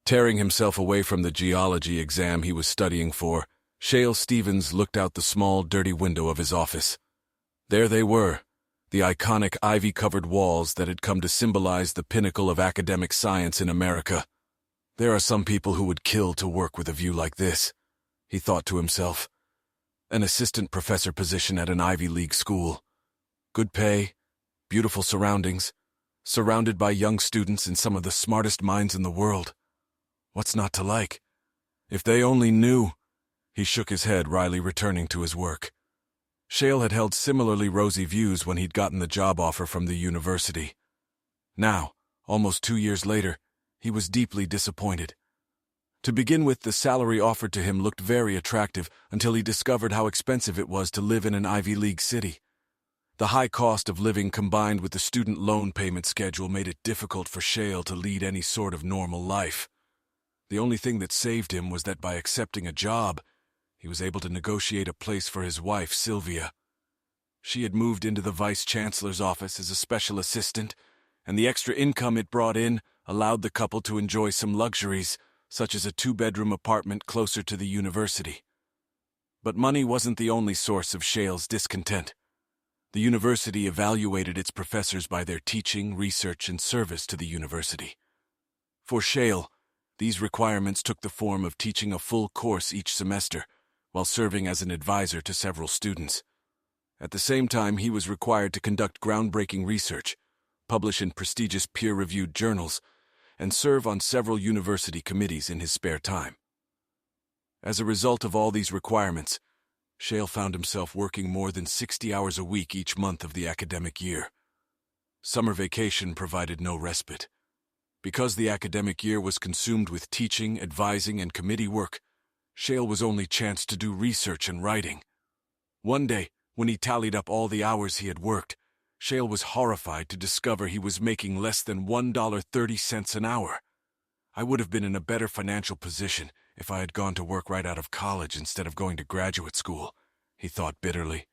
Tearing himself away from the geology exam he was studying for, Shale Stevens looked out the small, dirty window of his office. There they were, the iconic ivy-covered walls that had come to symbolize the pinnacle of academic science in America. There are some people who would kill to work with a view like this, he thought to himself. An assistant professor position at an Ivy League school. Good pay, beautiful surroundings, surrounded by young students and some of the smartest minds in the world. What's not to like? If they only knew. He shook his head, wryly returning to his work. Shale had held similarly rosy views when he'd gotten the job offer from the university. Now, almost 2 years later, he was deeply disappointed. To begin with, the salary offered to him looked very attractive until he discovered how expensive it was to live in an Ivy League city. The high cost of living combined with the student loan payment schedule made it difficult for Shale to lead any sort of normal life. The only thing that saved him was that by accepting a job, he was able to negotiate a place for his wife, Sylvia. She had moved into the vice-chancellor's office as a special assistant, and the extra income it brought in allowed the couple to enjoy some luxuries, such as a 2-bedroom apartment closer to the university. But money wasn't the only source of Shale's discontent. The university evaluated its professors by their teaching, research, and service to the university. For Shale, these requirements took the form of teaching a full course each semester, while serving as an advisor to several students. At the same time, he was required to conduct groundbreaking research, publish in prestigious peer-reviewed journals, and serve on several university committees in his spare time. As a result of all these requirements, Shale found himself working more than 60 hours a week each month of the academic year. Summer vacation provided no respite. Because the academic year was consumed with teaching, advising, and committee work, Shale was only chanced to do research and writing. One day, when he tallied up all the hours he had worked, Shale was horrified to discover he was making less than $1.30 an hour. I would have been in a better financial position if I had gone to work right out of college instead of going to graduate school, he thought bitterly.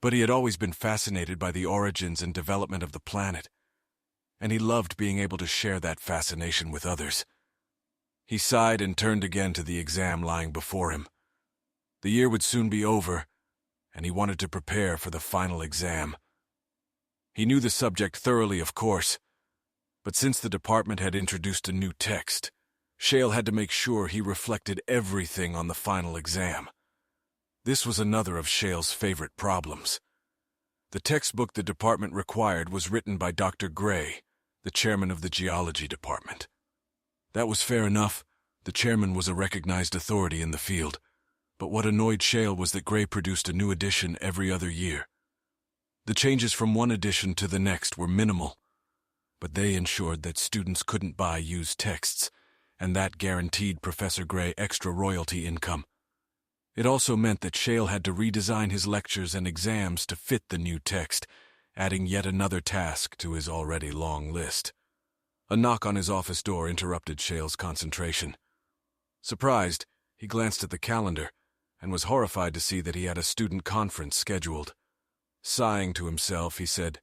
But he had always been fascinated by the origins and development of the planet, and he loved being able to share that fascination with others. He sighed and turned again to the exam lying before him. The year would soon be over, and he wanted to prepare for the final exam. He knew the subject thoroughly, of course, but since the department had introduced a new text, Shale had to make sure he reflected everything on the final exam. This was another of Shale's favorite problems. The textbook the department required was written by Dr. Gray, the chairman of the geology department. That was fair enough. The chairman was a recognized authority in the field. But what annoyed Shale was that Gray produced a new edition every other year. The changes from one edition to the next were minimal, but they ensured that students couldn't buy used texts, and that guaranteed Professor Gray extra royalty income. It also meant that Shale had to redesign his lectures and exams to fit the new text, adding yet another task to his already long list. A knock on his office door interrupted Shale's concentration. Surprised, he glanced at the calendar and was horrified to see that he had a student conference scheduled. Sighing to himself, he said,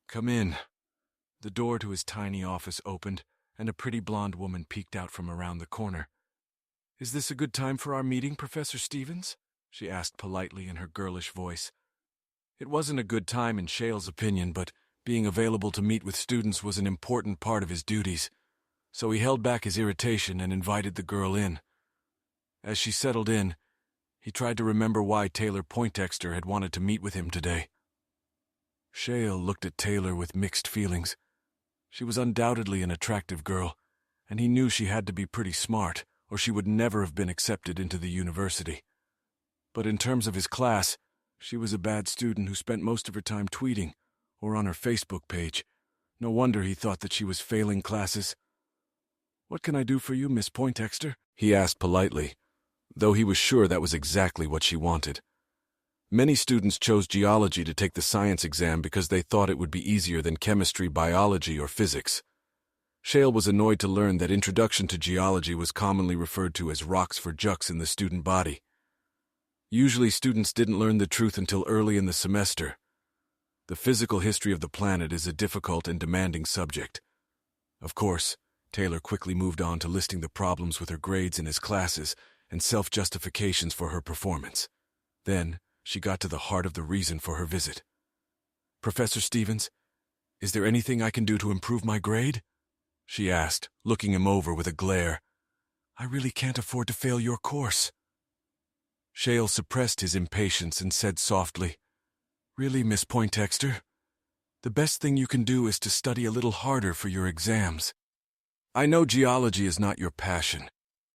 "Come in." The door to his tiny office opened, and a pretty blonde woman peeked out from around the corner. "Is this a good time for our meeting, Professor Stevens?" she asked politely in her girlish voice. It wasn't a good time in Shale's opinion, but being available to meet with students was an important part of his duties, so he held back his irritation and invited the girl in. As she settled in, he tried to remember why Taylor Poindexter had wanted to meet with him today. Shale looked at Taylor with mixed feelings. She was undoubtedly an attractive girl, and he knew she had to be pretty smart, or she would never have been accepted into the university. But in terms of his class, she was a bad student who spent most of her time tweeting, or on her Facebook page. No wonder he thought that she was failing classes. "What can I do for you, Miss Poindexter?" he asked politely, though he was sure that was exactly what she wanted. Many students chose geology to take the science exam because they thought it would be easier than chemistry, biology, or physics. Shale was annoyed to learn that introduction to geology was commonly referred to as rocks for jucks in the student body. Usually students didn't learn the truth until early in the semester. The physical history of the planet is a difficult and demanding subject. Of course, Taylor quickly moved on to listing the problems with her grades in his classes and self-justifications for her performance. Then, she got to the heart of the reason for her visit. "Professor Stevens, is there anything I can do to improve my grade?" she asked, looking him over with a glare. "I really can't afford to fail your course." Shale suppressed his impatience and said softly, "Really, Miss Poindexter? The best thing you can do is to study a little harder for your exams. I know geology is not your passion,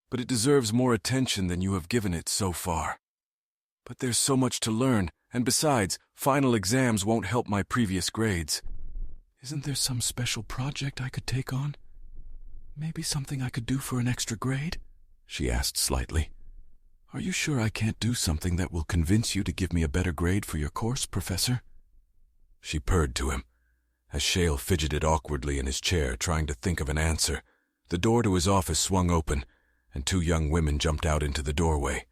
but it deserves more attention than you have given it so far. But there's so much to learn, and besides, final exams won't help my previous grades. Isn't there some special project I could take on? Maybe something I could do for an extra grade?" she asked slightly. "Are you sure I can't do something that will convince you to give me a better grade for your course, Professor?" She purred to him. As Shale fidgeted awkwardly in his chair, trying to think of an answer, the door to his office swung open, and two young women jumped out into the doorway.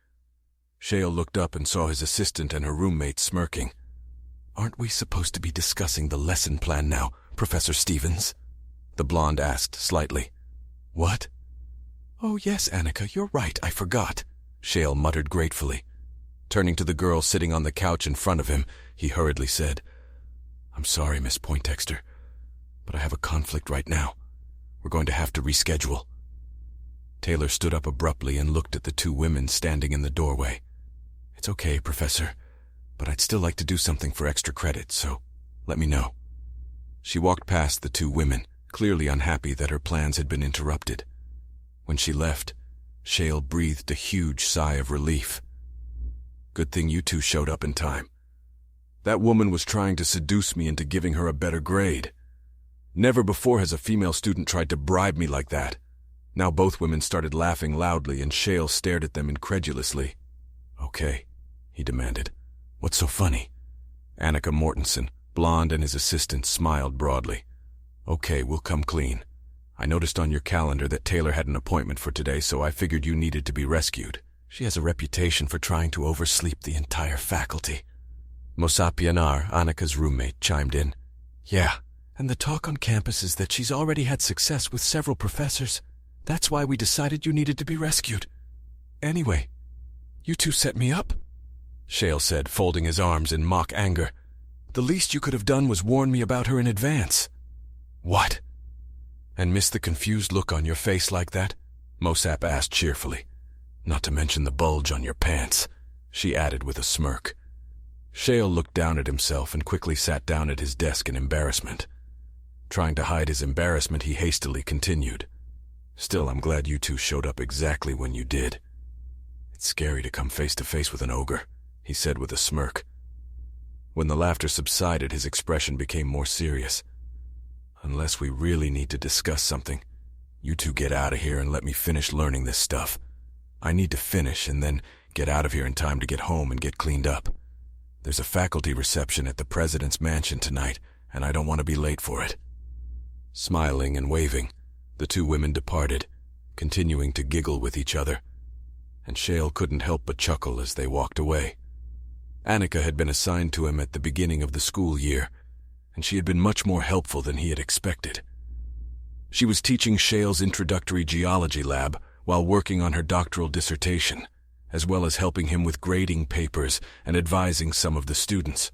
Shale looked up and saw his assistant and her roommate smirking. "Aren't we supposed to be discussing the lesson plan now, Professor Stevens?" the blonde asked slightly. "What?" "Oh yes, Annika, you're right, I forgot," Shale muttered gratefully. Turning to the girl sitting on the couch in front of him, he hurriedly said, "I'm sorry, Miss Poindexter, but I have a conflict right now. We're going to have to reschedule." Taylor stood up abruptly and looked at the two women standing in the doorway. "It's okay, Professor, but I'd still like to do something for extra credit, so let me know." She walked past the two women, clearly unhappy that her plans had been interrupted. When she left, Shale breathed a huge sigh of relief. "Good thing you two showed up in time. That woman was trying to seduce me into giving her a better grade. Never before has a female student tried to bribe me like that." Now both women started laughing loudly, and Shale stared at them incredulously. "Okay," he demanded. "What's so funny?" Annika Mortensen, blonde, and his assistant smiled broadly. "Okay, we'll come clean. I noticed on your calendar that Taylor had an appointment for today, so I figured you needed to be rescued. She has a reputation for trying to oversleep the entire faculty." Mosa Pianar, Annika's roommate, chimed in. "Yeah, and the talk on campus is that she's already had success with several professors. That's why we decided you needed to be rescued. Anyway, you two set me up," Shale said, folding his arms in mock anger. "The least you could have done was warn me about her in advance." "What? And miss the confused look on your face like that?" Mosap asked cheerfully. "Not to mention the bulge on your pants," she added with a smirk. Shale looked down at himself and quickly sat down at his desk in embarrassment. Trying to hide his embarrassment, he hastily continued. "Still, I'm glad you two showed up exactly when you did. It's scary to come face to face with an ogre," he said with a smirk. When the laughter subsided, his expression became more serious. "Unless we really need to discuss something, you two get out of here and let me finish learning this stuff. I need to finish and then get out of here in time to get home and get cleaned up. There's a faculty reception at the president's mansion tonight, and I don't want to be late for it." Smiling and waving, the two women departed, continuing to giggle with each other, and Shale couldn't help but chuckle as they walked away. Annika had been assigned to him at the beginning of the school year, and she had been much more helpful than he had expected. She was teaching Shale's introductory geology lab while working on her doctoral dissertation, as well as helping him with grading papers and advising some of the students.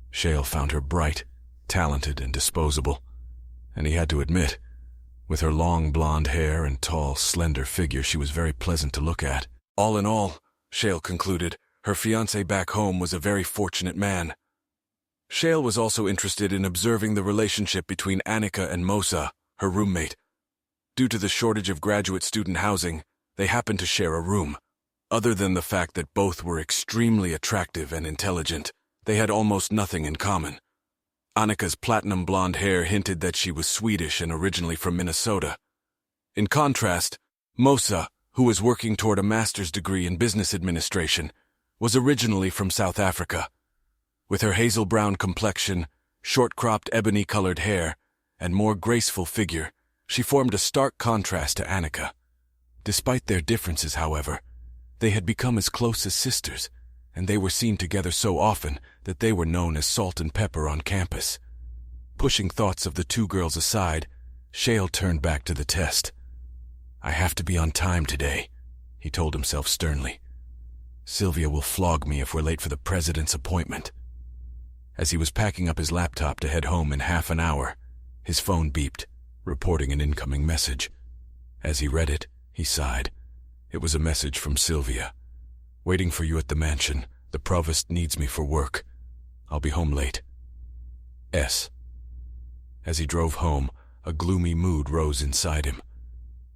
Shale found her bright, talented, and disposable, and he had to admit, with her long blonde hair and tall, slender figure, she was very pleasant to look at. All in all, Shale concluded, her fiancé back home was a very fortunate man. Shale was also interested in observing the relationship between Annika and Mosa, her roommate. Due to the shortage of graduate student housing, they happened to share a room. Other than the fact that both were extremely attractive and intelligent, they had almost nothing in common. Annika's platinum blonde hair hinted that she was Swedish and originally from Minnesota. In contrast, Mosa, who was working toward a master's degree in business administration, was originally from South Africa. With her hazel-brown complexion, short-cropped ebony-colored hair, and more graceful figure, she formed a stark contrast to Annika. Despite their differences, however, they had become as close as sisters, and they were seen together so often that they were known as salt and pepper on campus. Pushing thoughts of the two girls aside, Shale turned back to the test. "I have to be on time today," he told himself sternly. "Sylvia will flog me if we're late for the president's appointment." As he was packing up his laptop to head home in half an hour, his phone beeped, reporting an incoming message. As he read it, he sighed. It was a message from Sylvia. "Waiting for you at the mansion. The provost needs me for work. I'll be home late. S." As he drove home, a gloomy mood rose inside him.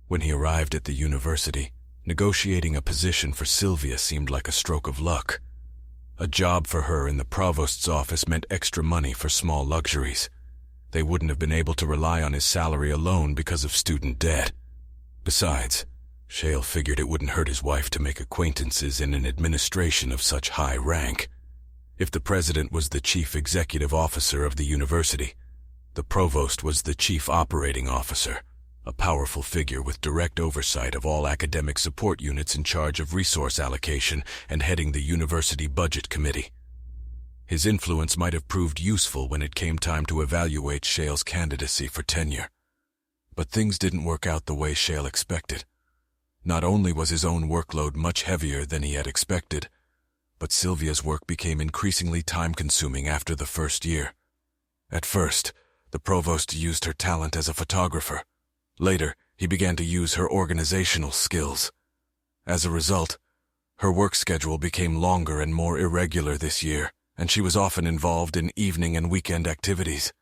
When he arrived at the university, negotiating a position for Sylvia seemed like a stroke of luck. A job for her in the provost's office meant extra money for small luxuries. They wouldn't have been able to rely on his salary alone because of student debt. Besides, Shale figured it wouldn't hurt his wife to make acquaintances in an administration of such high rank. If the president was the chief executive officer of the university, the provost was the chief operating officer, a powerful figure with direct oversight of all academic support units in charge of resource allocation and heading the university budget committee. His influence might have proved useful when it came time to evaluate Shale's candidacy for tenure. But things didn't work out the way Shale expected. Not only was his own workload much heavier than he had expected, but Sylvia's work became increasingly time-consuming after the first year. At first, the provost used her talent as a photographer. Later, he began to use her organizational skills. As a result, her work schedule became longer and more irregular this year, and she was often involved in evening and weekend activities.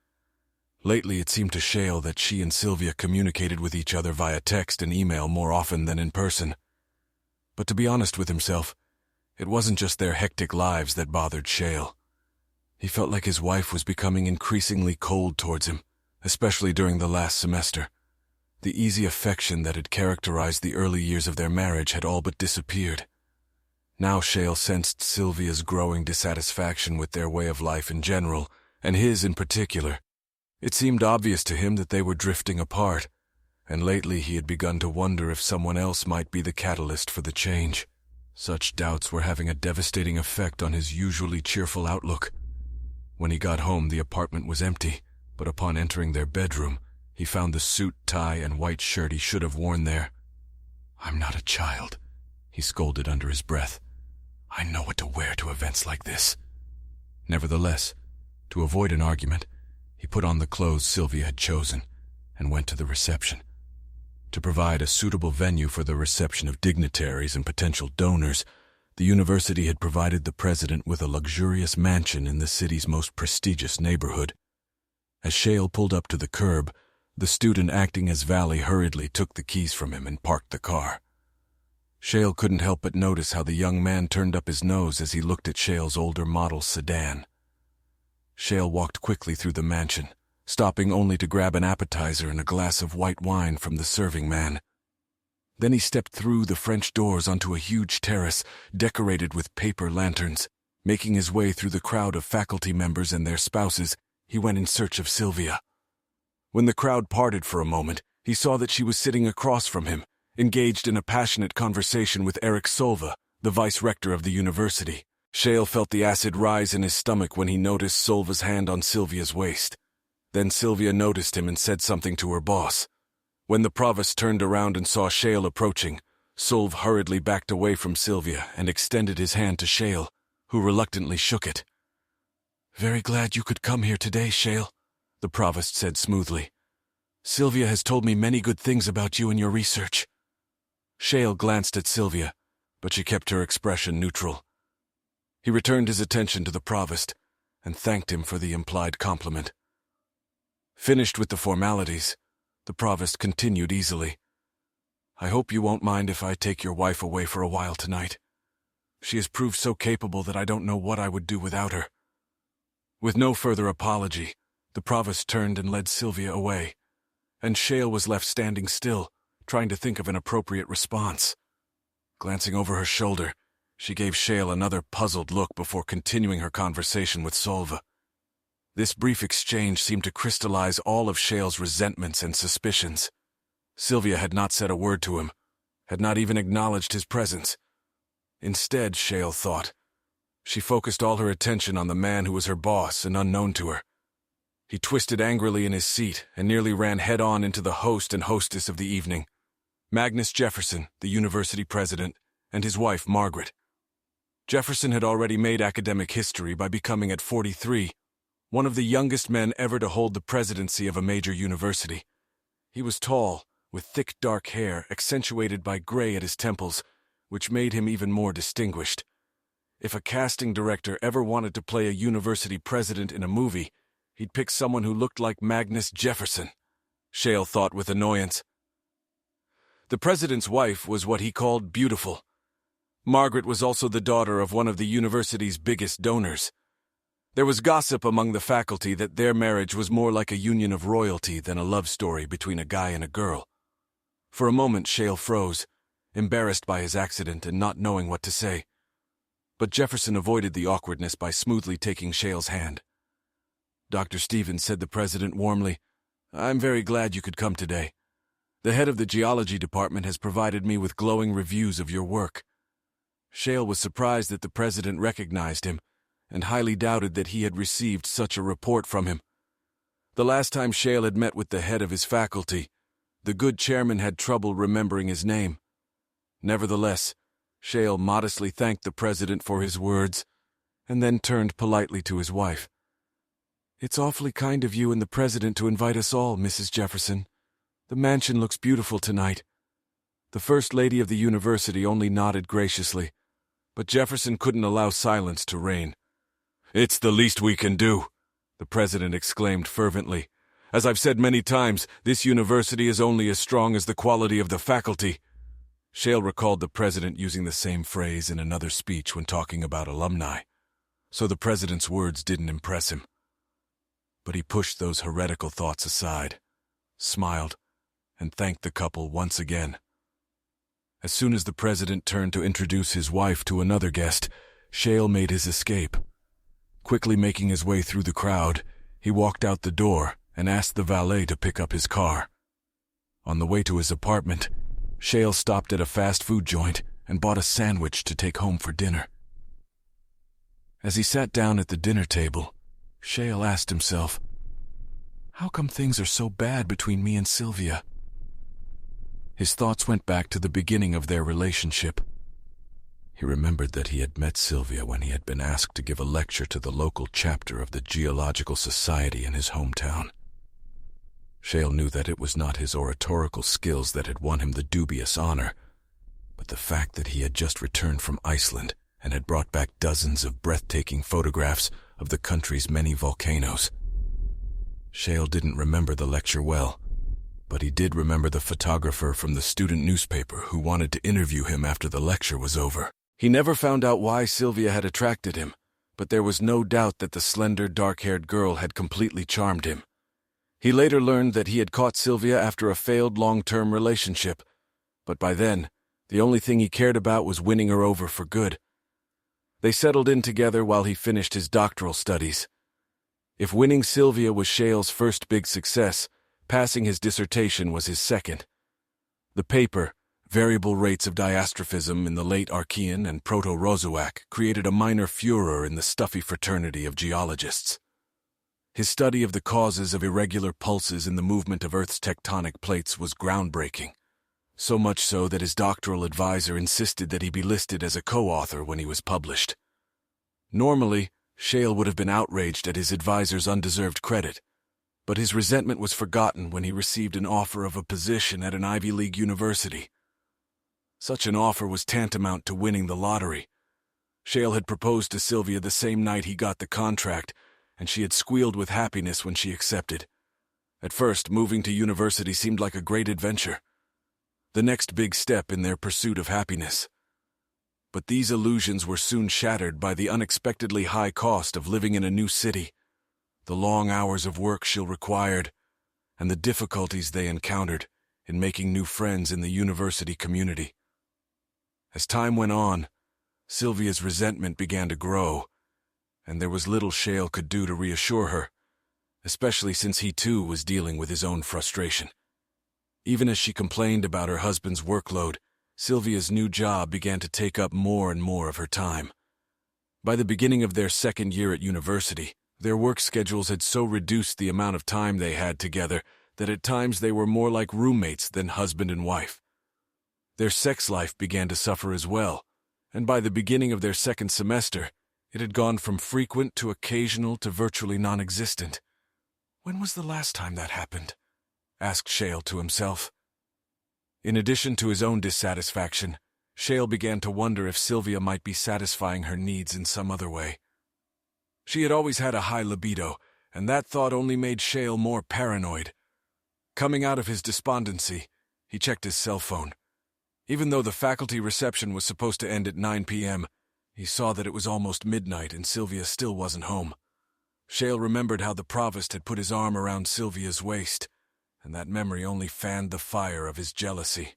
Lately, it seemed to Shale that she and Sylvia communicated with each other via text and email more often than in person. But to be honest with himself, it wasn't just their hectic lives that bothered Shale. He felt like his wife was becoming increasingly cold towards him, especially during the last semester. The easy affection that had characterized the early years of their marriage had all but disappeared. Now Shale sensed Sylvia's growing dissatisfaction with their way of life in general, and his in particular. It seemed obvious to him that they were drifting apart, and lately he had begun to wonder if someone else might be the catalyst for the change. Such doubts were having a devastating effect on his usually cheerful outlook. When he got home, the apartment was empty, but upon entering their bedroom, he found the suit, tie, and white shirt he should have worn there. "I'm not a child," he scolded under his breath. "I know what to wear to events like this." Nevertheless, to avoid an argument, he put on the clothes Sylvia had chosen and went to the reception. To provide a suitable venue for the reception of dignitaries and potential donors, the university had provided the president with a luxurious mansion in the city's most prestigious neighborhood. As Shale pulled up to the curb, the student acting as valet hurriedly took the keys from him and parked the car. Shale couldn't help but notice how the young man turned up his nose as he looked at Shale's older model sedan. Shale walked quickly through the mansion, stopping only to grab an appetizer and a glass of white wine from the serving man. Then he stepped through the French doors onto a huge terrace decorated with paper lanterns. Making his way through the crowd of faculty members and their spouses, he went in search of Sylvia. When the crowd parted for a moment, he saw that she was sitting across from him, engaged in a passionate conversation with Eric Solva, the vice-rector of the university. Shale felt the acid rise in his stomach when he noticed Solva's hand on Sylvia's waist. Then Sylvia noticed him and said something to her boss. When the provost turned around and saw Shale approaching, Solv hurriedly backed away from Sylvia and extended his hand to Shale, who reluctantly shook it. "Very glad you could come here today, Shale," the provost said smoothly. "Sylvia has told me many good things about you and your research." Shale glanced at Sylvia, but she kept her expression neutral. He returned his attention to the provost and thanked him for the implied compliment. Finished with the formalities, the provost continued easily. "I hope you won't mind if I take your wife away for a while tonight. She has proved so capable that I don't know what I would do without her." With no further apology, the provost turned and led Sylvia away, and Shale was left standing still, trying to think of an appropriate response. Glancing over her shoulder, she gave Shale another puzzled look before continuing her conversation with Solva. This brief exchange seemed to crystallize all of Shale's resentments and suspicions. Sylvia had not said a word to him, had not even acknowledged his presence. Instead, Shale thought, she focused all her attention on the man who was her boss and unknown to her. He twisted angrily in his seat and nearly ran head-on into the host and hostess of the evening, Magnus Jefferson, the university president, and his wife, Margaret. Jefferson had already made academic history by becoming, at 43, one of the youngest men ever to hold the presidency of a major university. He was tall, with thick dark hair accentuated by gray at his temples, which made him even more distinguished. If a casting director ever wanted to play a university president in a movie, he'd pick someone who looked like Magnus Jefferson, Shale thought with annoyance. The president's wife was what he called beautiful. Margaret was also the daughter of one of the university's biggest donors. There was gossip among the faculty that their marriage was more like a union of royalty than a love story between a guy and a girl. For a moment, Shale froze, embarrassed by his accident and not knowing what to say. But Jefferson avoided the awkwardness by smoothly taking Shale's hand. Dr. Stevens, said the president warmly, "I'm very glad you could come today. The head of the geology department has provided me with glowing reviews of your work." Shale was surprised that the president recognized him, and highly doubted that he had received such a report from him. The last time Shale had met with the head of his faculty, the good chairman had trouble remembering his name. Nevertheless, Shale modestly thanked the president for his words, and then turned politely to his wife. "It's awfully kind of you and the president to invite us all, Mrs. Jefferson. The mansion looks beautiful tonight." The First Lady of the university only nodded graciously, but Jefferson couldn't allow silence to reign. "It's the least we can do," the president exclaimed fervently. "As I've said many times, this university is only as strong as the quality of the faculty." Shale recalled the president using the same phrase in another speech when talking about alumni, so the president's words didn't impress him. But he pushed those heretical thoughts aside, smiled, and thanked the couple once again. As soon as the president turned to introduce his wife to another guest, Shale made his escape. Quickly making his way through the crowd, he walked out the door and asked the valet to pick up his car. On the way to his apartment, Shale stopped at a fast food joint and bought a sandwich to take home for dinner. As he sat down at the dinner table, Shale asked himself, "How come things are so bad between me and Sylvia?" His thoughts went back to the beginning of their relationship. He remembered that he had met Sylvia when he had been asked to give a lecture to the local chapter of the Geological Society in his hometown. Shale knew that it was not his oratorical skills that had won him the dubious honor, but the fact that he had just returned from Iceland and had brought back dozens of breathtaking photographs of the country's many volcanoes. Shale didn't remember the lecture well, but he did remember the photographer from the student newspaper who wanted to interview him after the lecture was over. He never found out why Sylvia had attracted him, but there was no doubt that the slender, dark-haired girl had completely charmed him. He later learned that he had caught Sylvia after a failed long-term relationship, but by then, the only thing he cared about was winning her over for good. They settled in together while he finished his doctoral studies. If winning Sylvia was Shale's first big success, passing his dissertation was his second. The paper, Variable Rates of Diastrophism in the Late Archean and Proto-Rozoac, created a minor furor in the stuffy fraternity of geologists. His study of the causes of irregular pulses in the movement of Earth's tectonic plates was groundbreaking, so much so that his doctoral advisor insisted that he be listed as a co-author when he was published. Normally, Shale would have been outraged at his advisor's undeserved credit, but his resentment was forgotten when he received an offer of a position at an Ivy League university. Such an offer was tantamount to winning the lottery. Shale had proposed to Sylvia the same night he got the contract, and she had squealed with happiness when she accepted. At first, moving to university seemed like a great adventure, the next big step in their pursuit of happiness. But these illusions were soon shattered by the unexpectedly high cost of living in a new city, the long hours of work Shale required, and the difficulties they encountered in making new friends in the university community. As time went on, Sylvia's resentment began to grow, and there was little Shale could do to reassure her, especially since he too was dealing with his own frustration. Even as she complained about her husband's workload, Sylvia's new job began to take up more and more of her time. By the beginning of their second year at university, Their work schedules had so reduced the amount of time they had together that at times they were more like roommates than husband and wife. Their sex life began to suffer as well, and by the beginning of their second semester, it had gone from frequent to occasional to virtually non-existent. When was the last time that happened? Asked Shale to himself. In addition to his own dissatisfaction, Shale began to wonder if Sylvia might be satisfying her needs in some other way. She had always had a high libido, and that thought only made Shale more paranoid. Coming out of his despondency, he checked his cell phone. Even though the faculty reception was supposed to end at 9 p.m., he saw that it was almost midnight and Sylvia still wasn't home. Shale remembered how the provost had put his arm around Sylvia's waist, and that memory only fanned the fire of his jealousy.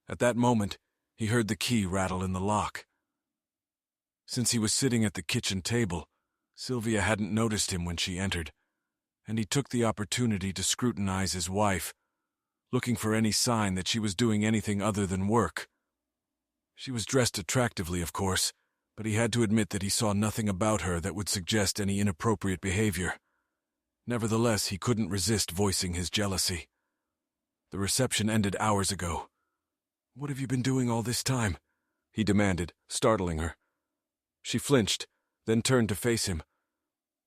At that moment, he heard the key rattle in the lock. Since he was sitting at the kitchen table, Sylvia hadn't noticed him when she entered, and he took the opportunity to scrutinize his wife, looking for any sign that she was doing anything other than work. She was dressed attractively, of course, but he had to admit that he saw nothing about her that would suggest any inappropriate behavior. Nevertheless, he couldn't resist voicing his jealousy. The reception ended hours ago. "What have you been doing all this time?" he demanded, startling her. She flinched, then turned to face him.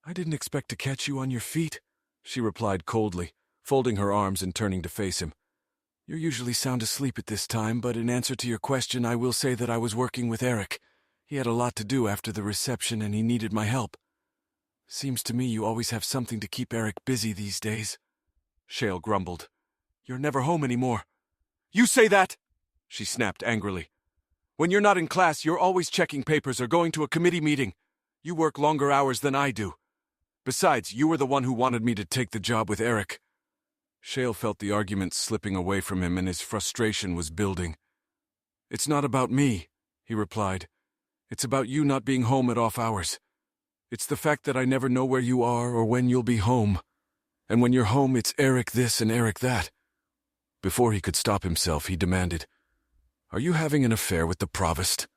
"I didn't expect to catch you on your feet," she replied coldly, folding her arms and turning to face him. "You're usually sound asleep at this time, but in answer to your question, I will say that I was working with Eric. He had a lot to do after the reception and he needed my help. Seems to me you always have something to keep Eric busy these days." Shale grumbled. "You're never home anymore." "You say that!" she snapped angrily. "When you're not in class, you're always checking papers or going to a committee meeting. You work longer hours than I do. Besides, you were the one who wanted me to take the job with Eric." Shale felt the argument slipping away from him and his frustration was building. "It's not about me," he replied. "It's about you not being home at off hours. It's the fact that I never know where you are or when you'll be home. And when you're home, it's Eric this and Eric that." Before he could stop himself, he demanded, "Are you having an affair with the provost?"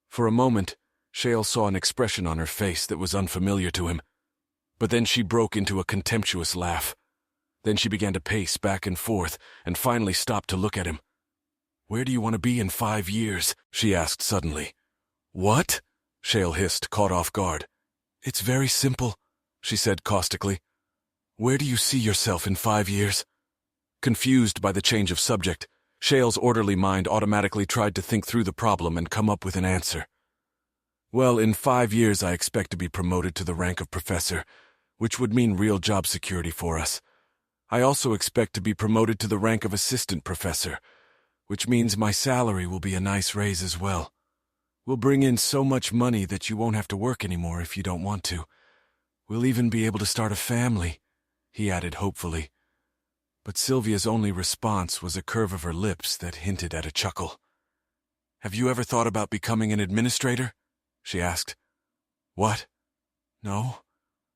For a moment, Shale saw an expression on her face that was unfamiliar to him. But then she broke into a contemptuous laugh. Then she began to pace back and forth, and finally stopped to look at him. "Where do you want to be in 5 years?" she asked suddenly. "What?" Shale hissed, caught off guard. "It's very simple," she said caustically. "Where do you see yourself in 5 years?" Confused by the change of subject, Shale's orderly mind automatically tried to think through the problem and come up with an answer. "Well, in 5 years I expect to be promoted to the rank of professor, which would mean real job security for us. I also expect to be promoted to the rank of assistant professor, which means my salary will be a nice raise as well. We'll bring in so much money that you won't have to work anymore if you don't want to. We'll even be able to start a family," he added hopefully. But Sylvia's only response was a curve of her lips that hinted at a chuckle. "Have you ever thought about becoming an administrator?" she asked. "What? No.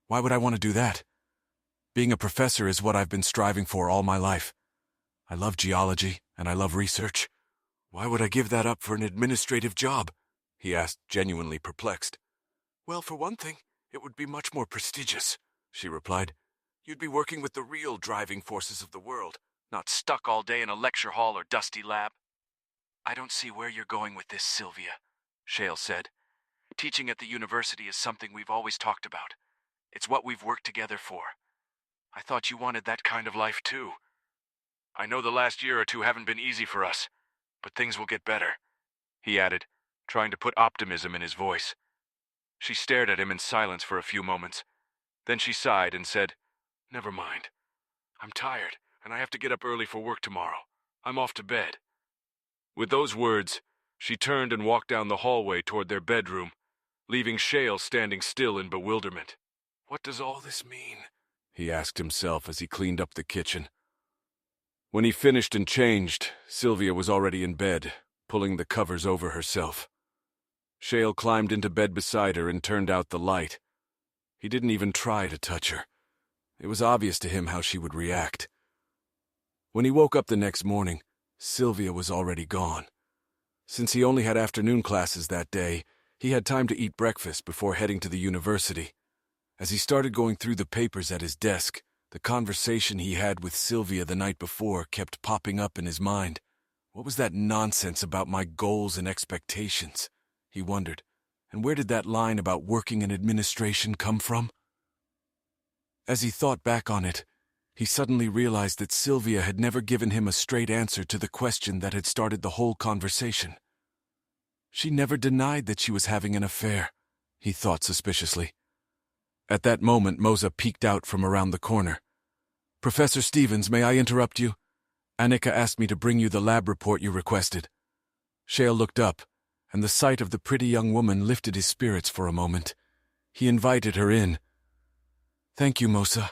Why would I want to do that? Being a professor is what I've been striving for all my life. I love geology, and I love research. Why would I give that up for an administrative job?" he asked, genuinely perplexed. "Well, for one thing, it would be much more prestigious," she replied. "You'd be working with the real driving forces of the world, not stuck all day in a lecture hall or dusty lab." "I don't see where you're going with this, Sylvia," Shale said. "Teaching at the university is something we've always talked about. It's what we've worked together for. I thought you wanted that kind of life too. I know the last year or two haven't been easy for us, but things will get better," he added, trying to put optimism in his voice. She stared at him in silence for a few moments. Then she sighed and said, "Never mind. I'm tired, and I have to get up early for work tomorrow. I'm off to bed." With those words, she turned and walked down the hallway toward their bedroom, leaving Shale standing still in bewilderment. "What does all this mean?" he asked himself as he cleaned up the kitchen. When he finished and changed, Sylvia was already in bed, pulling the covers over herself. Shale climbed into bed beside her and turned out the light. He didn't even try to touch her. It was obvious to him how she would react. When he woke up the next morning, Sylvia was already gone. Since he only had afternoon classes that day, he had time to eat breakfast before heading to the university. As he started going through the papers at his desk, the conversation he had with Sylvia the night before kept popping up in his mind. What was that nonsense about my goals and expectations? He wondered. And where did that line about working in administration come from? As he thought back on it, he suddenly realized that Sylvia had never given him a straight answer to the question that had started the whole conversation. She never denied that she was having an affair, he thought suspiciously. At that moment, Moza peeked out from around the corner. "Professor Stevens, may I interrupt you? Annika asked me to bring you the lab report you requested." Shale looked up, and the sight of the pretty young woman lifted his spirits for a moment. He invited her in. "Thank you, Moza.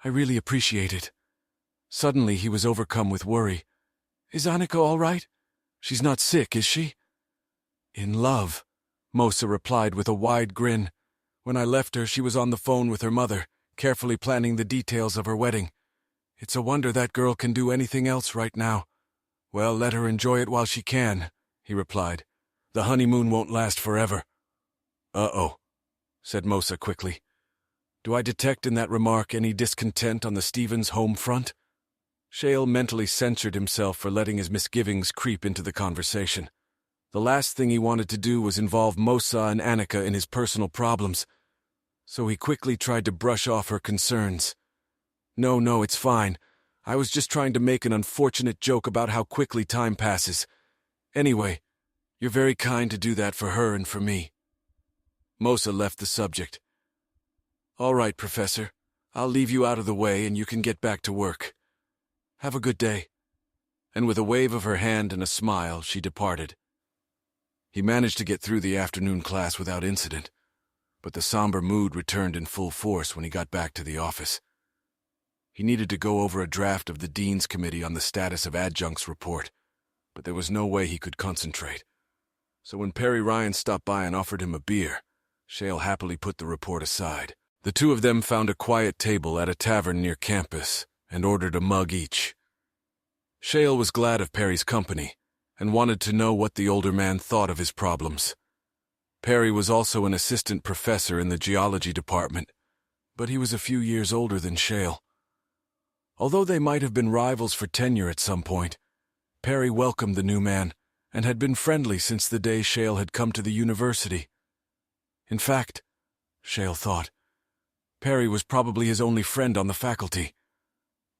I really appreciate it." Suddenly he was overcome with worry. "Is Annika all right? She's not sick, is she?" "In love," Moza replied with a wide grin. "When I left her, she was on the phone with her mother, carefully planning the details of her wedding. It's a wonder that girl can do anything else right now." "Well, let her enjoy it while she can," he replied. "The honeymoon won't last forever." "Uh-oh," said Moza quickly. "Do I detect in that remark any discontent on the Stevens home front?" Shale mentally censured himself for letting his misgivings creep into the conversation. The last thing he wanted to do was involve Moza and Annika in his personal problems, so he quickly tried to brush off her concerns. No, it's fine. I was just trying to make an unfortunate joke about how quickly time passes. Anyway, you're very kind to do that for her and for me." Moza left the subject. "All right, Professor. I'll leave you out of the way and you can get back to work. Have a good day." And with a wave of her hand and a smile, she departed. He managed to get through the afternoon class without incident, but the somber mood returned in full force when he got back to the office. He needed to go over a draft of the Dean's Committee on the status of adjuncts report, but there was no way he could concentrate. So when Perry Ryan stopped by and offered him a beer, Shale happily put the report aside. The two of them found a quiet table at a tavern near campus and ordered a mug each. Shale was glad of Perry's company and wanted to know what the older man thought of his problems. Perry was also an assistant professor in the geology department, but he was a few years older than Shale. Although they might have been rivals for tenure at some point, Perry welcomed the new man and had been friendly since the day Shale had come to the university. In fact, Shale thought, Perry was probably his only friend on the faculty.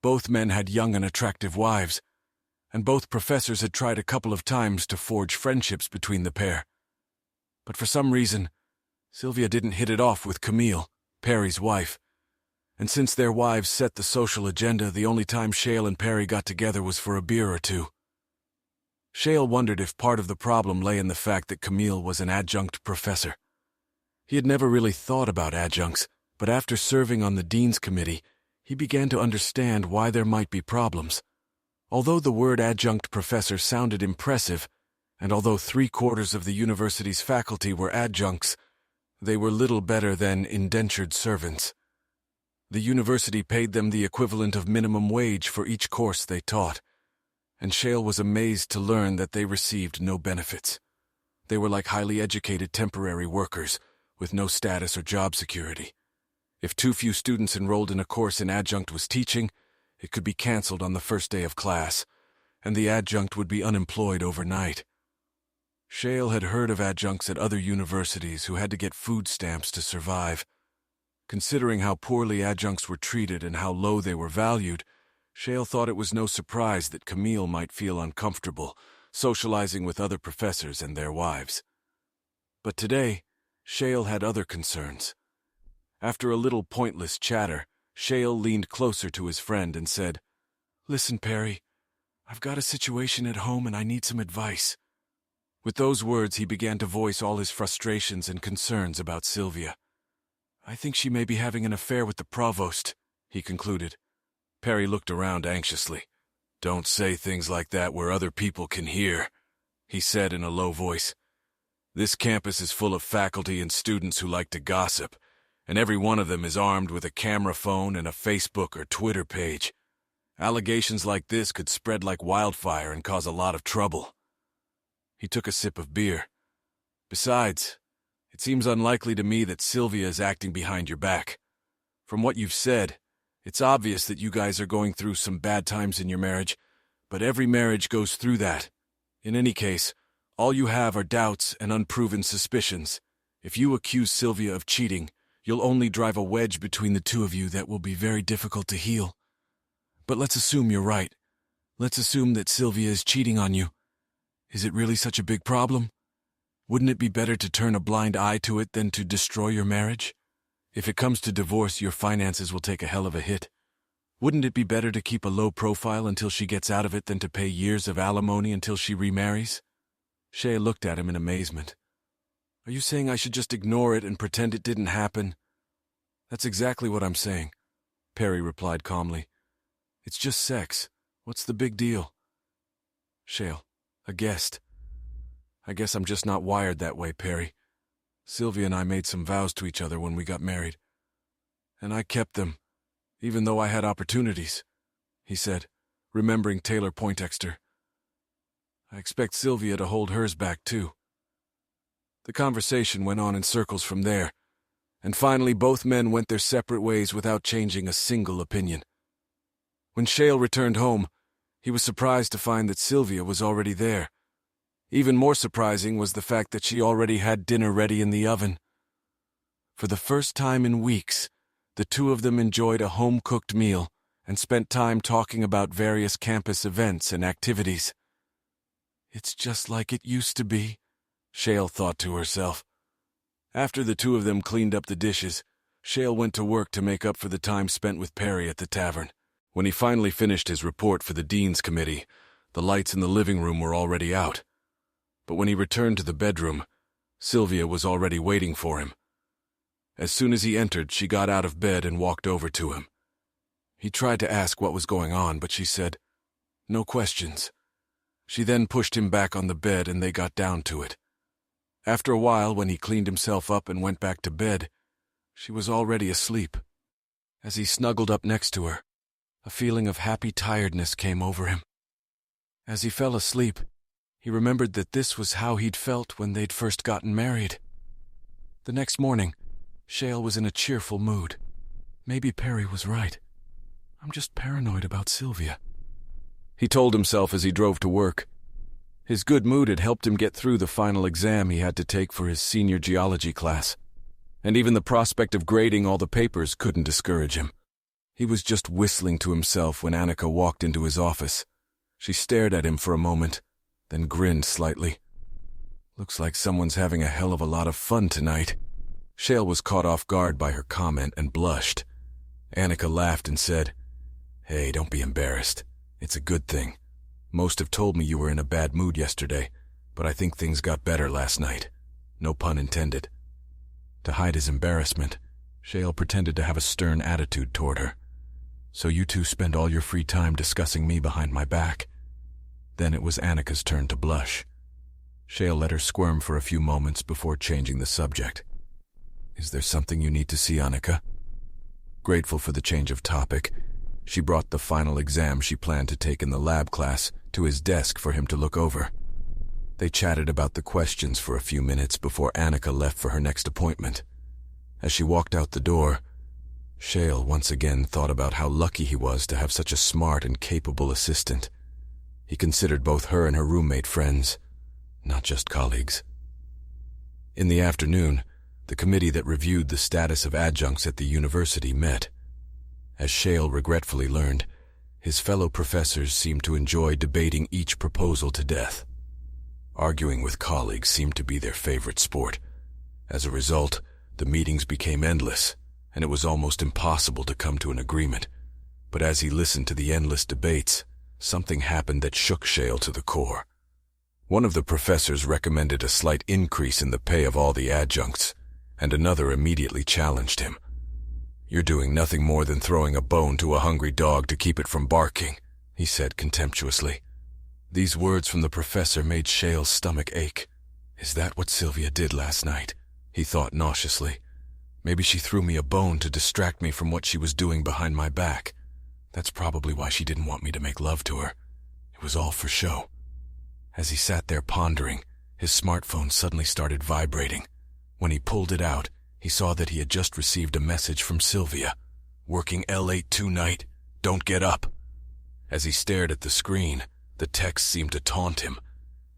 Both men had young and attractive wives, and both professors had tried a couple of times to forge friendships between the pair. But for some reason, Sylvia didn't hit it off with Camille, Perry's wife. And since their wives set the social agenda, the only time Shale and Perry got together was for a beer or two. Shale wondered if part of the problem lay in the fact that Camille was an adjunct professor. He had never really thought about adjuncts, but after serving on the Dean's Committee, he began to understand why there might be problems. Although the word adjunct professor sounded impressive, and although 3/4 of the university's faculty were adjuncts, they were little better than indentured servants. The university paid them the equivalent of minimum wage for each course they taught, and Shale was amazed to learn that they received no benefits. They were like highly educated temporary workers, with no status or job security. If too few students enrolled in a course an adjunct was teaching, it could be canceled on the first day of class, and the adjunct would be unemployed overnight. Shale had heard of adjuncts at other universities who had to get food stamps to survive. Considering how poorly adjuncts were treated and how low they were valued, Shale thought it was no surprise that Camille might feel uncomfortable socializing with other professors and their wives. But today, Shale had other concerns. After a little pointless chatter, Shale leaned closer to his friend and said, "Listen, Perry, I've got a situation at home and I need some advice." With those words, he began to voice all his frustrations and concerns about Sylvia. "I think she may be having an affair with the provost," he concluded. Perry looked around anxiously. "Don't say things like that where other people can hear," he said in a low voice. "This campus is full of faculty and students who like to gossip, and every one of them is armed with a camera phone and a Facebook or Twitter page. Allegations like this could spread like wildfire and cause a lot of trouble." He took a sip of beer. "Besides, It seems unlikely to me that Sylvia is acting behind your back. From what you've said, it's obvious that you guys are going through some bad times in your marriage, but every marriage goes through that. In any case, all you have are doubts and unproven suspicions. If you accuse Sylvia of cheating, you'll only drive a wedge between the two of you that will be very difficult to heal. But let's assume you're right. Let's assume that Sylvia is cheating on you. Is it really such a big problem? Wouldn't it be better to turn a blind eye to it than to destroy your marriage? If it comes to divorce, your finances will take a hell of a hit. Wouldn't it be better to keep a low profile until she gets out of it than to pay years of alimony until she remarries? Shay looked at him in amazement. Are you saying I should just ignore it and pretend it didn't happen? That's exactly what I'm saying, Perry replied calmly. It's just sex. What's the big deal? Shale, a guest. I guess I'm just not wired that way, Perry. Sylvia and I made some vows to each other when we got married. And I kept them, even though I had opportunities, he said, remembering Taylor Poindexter. I expect Sylvia to hold hers back, too. The conversation went on in circles from there, and finally both men went their separate ways without changing a single opinion. When Shale returned home, he was surprised to find that Sylvia was already there. Even more surprising was the fact that she already had dinner ready in the oven. For the first time in weeks, the two of them enjoyed a home-cooked meal and spent time talking about various campus events and activities. It's just like it used to be, Shale thought to herself. After the two of them cleaned up the dishes, Shale went to work to make up for the time spent with Perry at the tavern. When he finally finished his report for the Dean's Committee, the lights in the living room were already out. But when he returned to the bedroom, Sylvia was already waiting for him. As soon as he entered, she got out of bed and walked over to him. He tried to ask what was going on, but she said, "No questions." She then pushed him back on the bed and they got down to it. After a while, when he cleaned himself up and went back to bed, she was already asleep. As he snuggled up next to her, a feeling of happy tiredness came over him. As he fell asleep, he remembered that this was how he'd felt when they'd first gotten married. The next morning, Shale was in a cheerful mood. Maybe Perry was right. I'm just paranoid about Sylvia, he told himself as he drove to work. His good mood had helped him get through the final exam he had to take for his senior geology class, and even the prospect of grading all the papers couldn't discourage him. He was just whistling to himself when Annika walked into his office. She stared at him for a moment, then grinned slightly. Looks like someone's having a hell of a lot of fun tonight. Shale was caught off guard by her comment and blushed. Annika laughed and said, "Hey, don't be embarrassed. It's a good thing. Most have told me you were in a bad mood yesterday, but I think things got better last night. No pun intended." To hide his embarrassment, Shale pretended to have a stern attitude toward her. "So you two spend all your free time discussing me behind my back?" Then it was Annika's turn to blush. Shale let her squirm for a few moments before changing the subject. "Is there something you need to see, Annika?" Grateful for the change of topic, she brought the final exam she planned to take in the lab class to his desk for him to look over. They chatted about the questions for a few minutes before Annika left for her next appointment. As she walked out the door, Shale once again thought about how lucky he was to have such a smart and capable assistant. He considered both her and her roommate friends, not just colleagues. In the afternoon, the committee that reviewed the status of adjuncts at the university met. As Shale regretfully learned, his fellow professors seemed to enjoy debating each proposal to death. Arguing with colleagues seemed to be their favorite sport. As a result, the meetings became endless, and it was almost impossible to come to an agreement. But as he listened to the endless debates, something happened that shook Shale to the core. One of the professors recommended a slight increase in the pay of all the adjuncts, and another immediately challenged him. "You're doing nothing more than throwing a bone to a hungry dog to keep it from barking," he said contemptuously. These words from the professor made Shale's stomach ache. Is that what Sylvia did last night? He thought nauseously. Maybe she threw me a bone to distract me from what she was doing behind my back. That's probably why she didn't want me to make love to her. It was all for show. As he sat there pondering, his smartphone suddenly started vibrating. When he pulled it out, he saw that he had just received a message from Sylvia. "Working L8 tonight. Don't get up." As he stared at the screen, the text seemed to taunt him.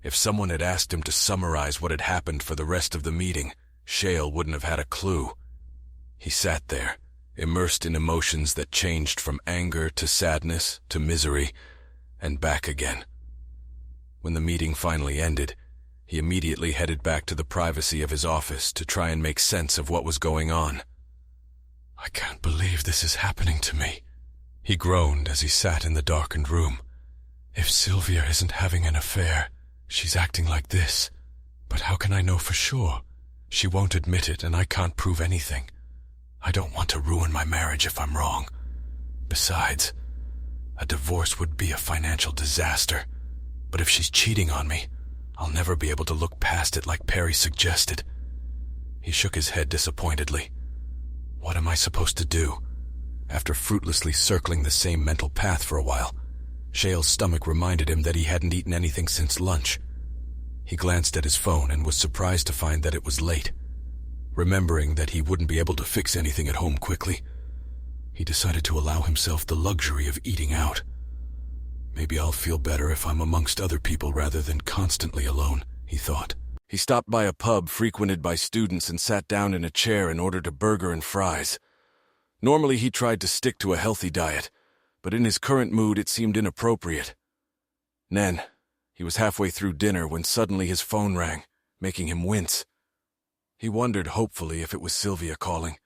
If someone had asked him to summarize what had happened for the rest of the meeting, Shale wouldn't have had a clue. He sat there, immersed in emotions that changed from anger to sadness to misery, and back again. When the meeting finally ended, he immediately headed back to the privacy of his office to try and make sense of what was going on. "I can't believe this is happening to me," he groaned as he sat in the darkened room. "If Sylvia isn't having an affair, she's acting like this. But how can I know for sure? She won't admit it, and I can't prove anything. I don't want to ruin my marriage if I'm wrong. Besides, a divorce would be a financial disaster. But if she's cheating on me, I'll never be able to look past it like Perry suggested." He shook his head disappointedly. What am I supposed to do? After fruitlessly circling the same mental path for a while, Shale's stomach reminded him that he hadn't eaten anything since lunch. He glanced at his phone and was surprised to find that it was late. Remembering that he wouldn't be able to fix anything at home quickly, he decided to allow himself the luxury of eating out. "Maybe I'll feel better if I'm amongst other people rather than constantly alone," he thought. He stopped by a pub frequented by students and sat down in a chair and ordered a burger and fries. Normally he tried to stick to a healthy diet, but in his current mood it seemed inappropriate. Then, he was halfway through dinner when suddenly his phone rang, making him wince. He wondered hopefully if it was Sylvia calling,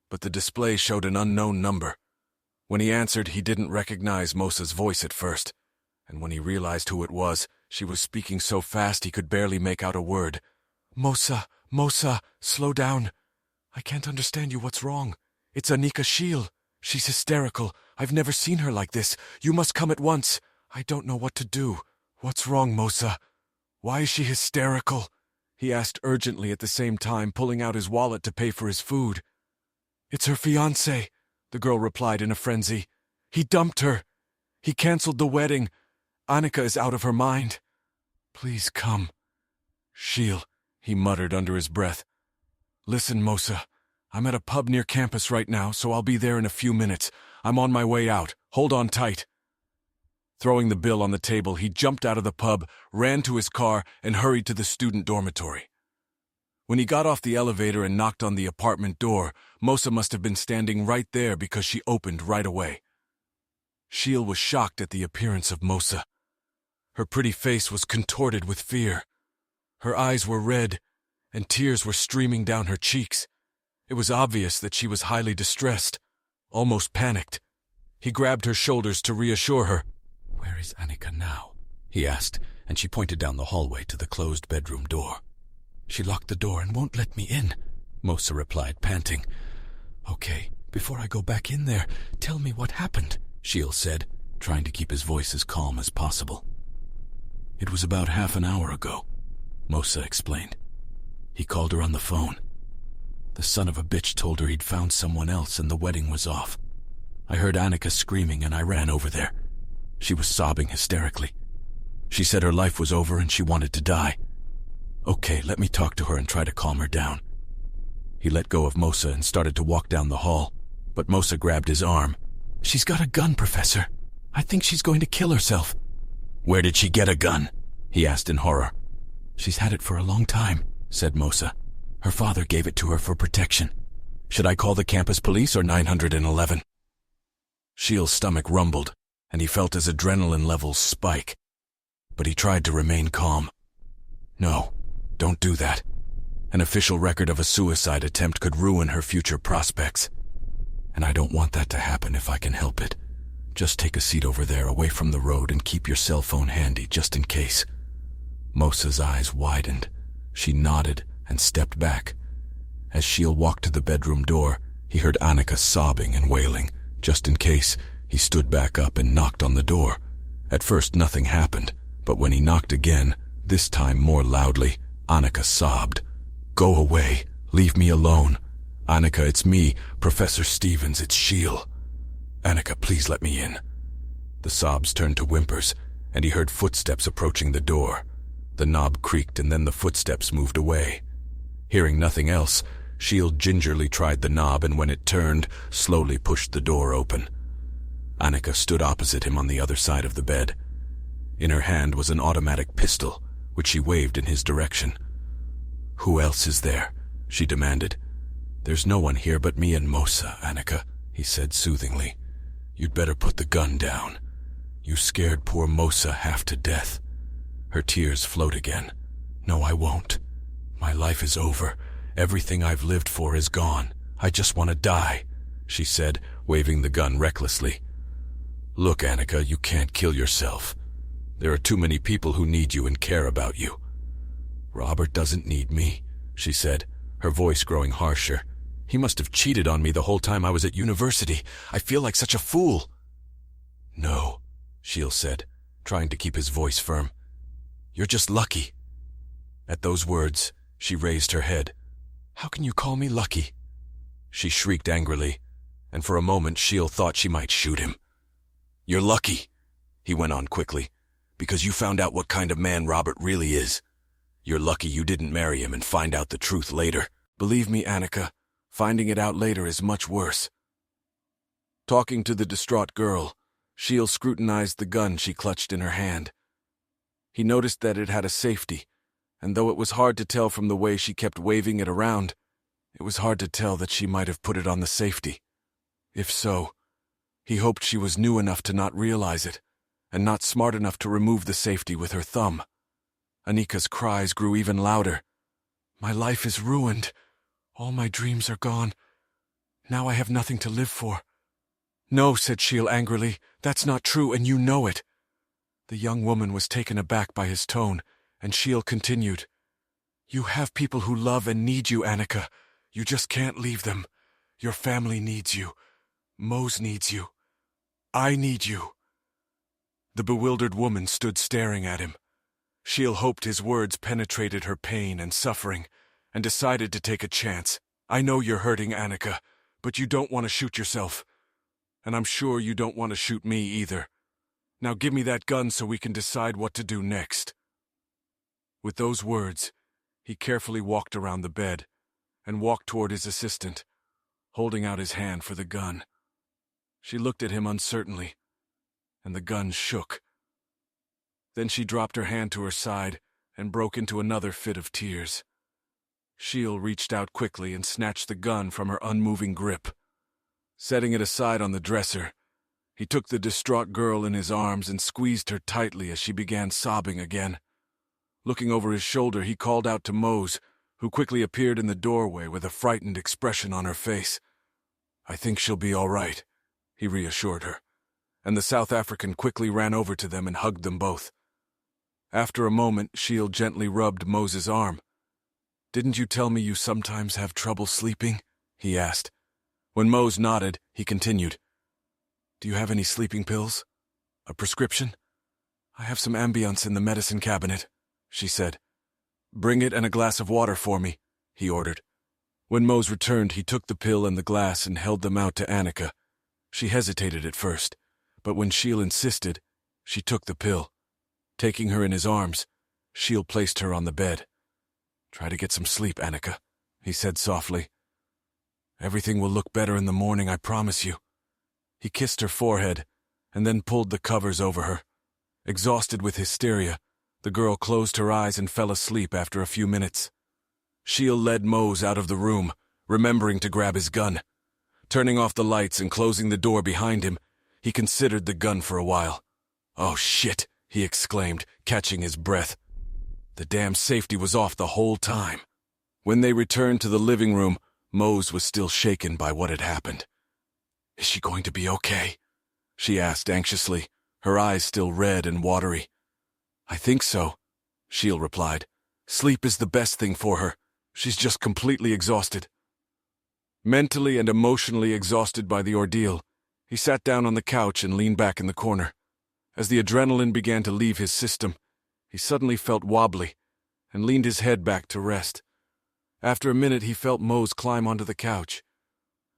but the display showed an unknown number. When he answered, he didn't recognize Mosa's voice at first, and when he realized who it was, she was speaking so fast he could barely make out a word. Mosa, slow down. I can't understand you, what's wrong? It's Anika Shiel. She's hysterical. I've never seen her like this. You must come at once. I don't know what to do. What's wrong, Mosa? Why is she hysterical? He asked urgently at the same time, pulling out his wallet to pay for his food. It's her fiancé, the girl replied in a frenzy. He dumped her. He canceled the wedding. Anika is out of her mind. Please come. Shiel, he muttered under his breath. Listen, Mosa, I'm at a pub near campus right now, so I'll be there in a few minutes. I'm on my way out. Hold on tight. Throwing the bill on the table, he jumped out of the pub, ran to his car, and hurried to the student dormitory. When he got off the elevator and knocked on the apartment door, Mosa must have been standing right there because she opened right away. Shiel was shocked at the appearance of Mosa. Her pretty face was contorted with fear. Her eyes were red, and tears were streaming down her cheeks. It was obvious that she was highly distressed, almost panicked. He grabbed her shoulders to reassure her. Where is Anika now? He asked, and she pointed down the hallway to the closed bedroom door. She locked the door and won't let me in, Mosa replied, panting. Okay, before I go back in there, tell me what happened, Shiel said, trying to keep his voice as calm as possible. It was about half an hour ago, Mosa explained. He called her on the phone. The son of a bitch told her he'd found someone else and the wedding was off. I heard Anika screaming and I ran over there. She was sobbing hysterically. She said her life was over and she wanted to die. Okay, let me talk to her and try to calm her down. He let go of Mosa and started to walk down the hall, but Mosa grabbed his arm. She's got a gun, Professor. I think she's going to kill herself. Where did she get a gun? He asked in horror. She's had it for a long time, said Mosa. Her father gave it to her for protection. Should I call the campus police or 911? Shiel's stomach rumbled, and he felt his adrenaline levels spike. But he tried to remain calm. No, don't do that. An official record of a suicide attempt could ruin her future prospects. And I don't want that to happen if I can help it. Just take a seat over there away from the road and keep your cell phone handy just in case. Mosa's eyes widened. She nodded and stepped back. As Shiel walked to the bedroom door, he heard Anika sobbing and wailing. Just in case, he stood back up and knocked on the door. At first nothing happened, but when he knocked again, this time more loudly, Anika sobbed. Go away. Leave me alone. Anika, it's me, Professor Stevens, it's Shiel. Anika, please let me in. The sobs turned to whimpers, and he heard footsteps approaching the door. The knob creaked and then the footsteps moved away. Hearing nothing else, Shield gingerly tried the knob, and when it turned, slowly pushed the door open. Annika stood opposite him on the other side of the bed. In her hand was an automatic pistol, which she waved in his direction. "Who else is there?" she demanded. "There's no one here but me and Mosa, Annika," he said soothingly. "You'd better put the gun down. You scared poor Mosa half to death." Her tears flowed again. "No, I won't. My life is over. Everything I've lived for is gone. I just want to die," she said, waving the gun recklessly. "Look, Annika, you can't kill yourself. There are too many people who need you and care about you." "Robert doesn't need me," she said, her voice growing harsher. "He must have cheated on me the whole time I was at university. I feel like such a fool." "No," Shield said, trying to keep his voice firm. "You're just lucky." At those words, she raised her head. "How can you call me lucky?" She shrieked angrily, and for a moment Shield thought she might shoot him. "You're lucky," he went on quickly, "because you found out what kind of man Robert really is. You're lucky you didn't marry him and find out the truth later. Believe me, Annika, finding it out later is much worse." Talking to the distraught girl, Shield scrutinized the gun she clutched in her hand. He noticed that it had a safety, and though it was hard to tell from the way she kept waving it around, it was hard to tell that she might have put it on the safety. If so, he hoped she was new enough to not realize it, and not smart enough to remove the safety with her thumb. Annika's cries grew even louder. "My life is ruined. All my dreams are gone. Now I have nothing to live for." "No," said Shield angrily, "that's not true, and you know it." The young woman was taken aback by his tone, and Shield continued. "You have people who love and need you, Annika. You just can't leave them. Your family needs you. Mose needs you. I need you." The bewildered woman stood staring at him. Shield hoped his words penetrated her pain and suffering, and decided to take a chance. "I know you're hurting, Annika, but you don't want to shoot yourself. And I'm sure you don't want to shoot me either. Now give me that gun so we can decide what to do next." With those words, he carefully walked around the bed and walked toward his assistant, holding out his hand for the gun. She looked at him uncertainly, and the gun shook. Then she dropped her hand to her side and broke into another fit of tears. Shield reached out quickly and snatched the gun from her unmoving grip. Setting it aside on the dresser, he took the distraught girl in his arms and squeezed her tightly as she began sobbing again. Looking over his shoulder, he called out to Mose, who quickly appeared in the doorway with a frightened expression on her face. "I think she'll be all right," he reassured her, and the South African quickly ran over to them and hugged them both. After a moment, Shield gently rubbed Mose's arm. "Didn't you tell me you sometimes have trouble sleeping?" he asked. When Mose nodded, he continued. "Do you have any sleeping pills? A prescription?" "I have some Ambience in the medicine cabinet," she said. "Bring it and a glass of water for me," he ordered. When Mose returned, he took the pill and the glass and held them out to Annika. She hesitated at first, but when Shield insisted, she took the pill. Taking her in his arms, Shield placed her on the bed. "Try to get some sleep, Annika," he said softly. "Everything will look better in the morning, I promise you." He kissed her forehead and then pulled the covers over her. Exhausted with hysteria, the girl closed her eyes and fell asleep after a few minutes. Shield led Mose out of the room, remembering to grab his gun. Turning off the lights and closing the door behind him, he considered the gun for a while. "Oh, shit," he exclaimed, catching his breath. The damn safety was off the whole time. When they returned to the living room, Mose was still shaken by what had happened. "Is she going to be okay?" she asked anxiously, her eyes still red and watery. "I think so," Shield replied. "Sleep is the best thing for her. She's just completely exhausted." Mentally and emotionally exhausted by the ordeal, he sat down on the couch and leaned back in the corner. As the adrenaline began to leave his system, he suddenly felt wobbly and leaned his head back to rest. After a minute, he felt Mose climb onto the couch.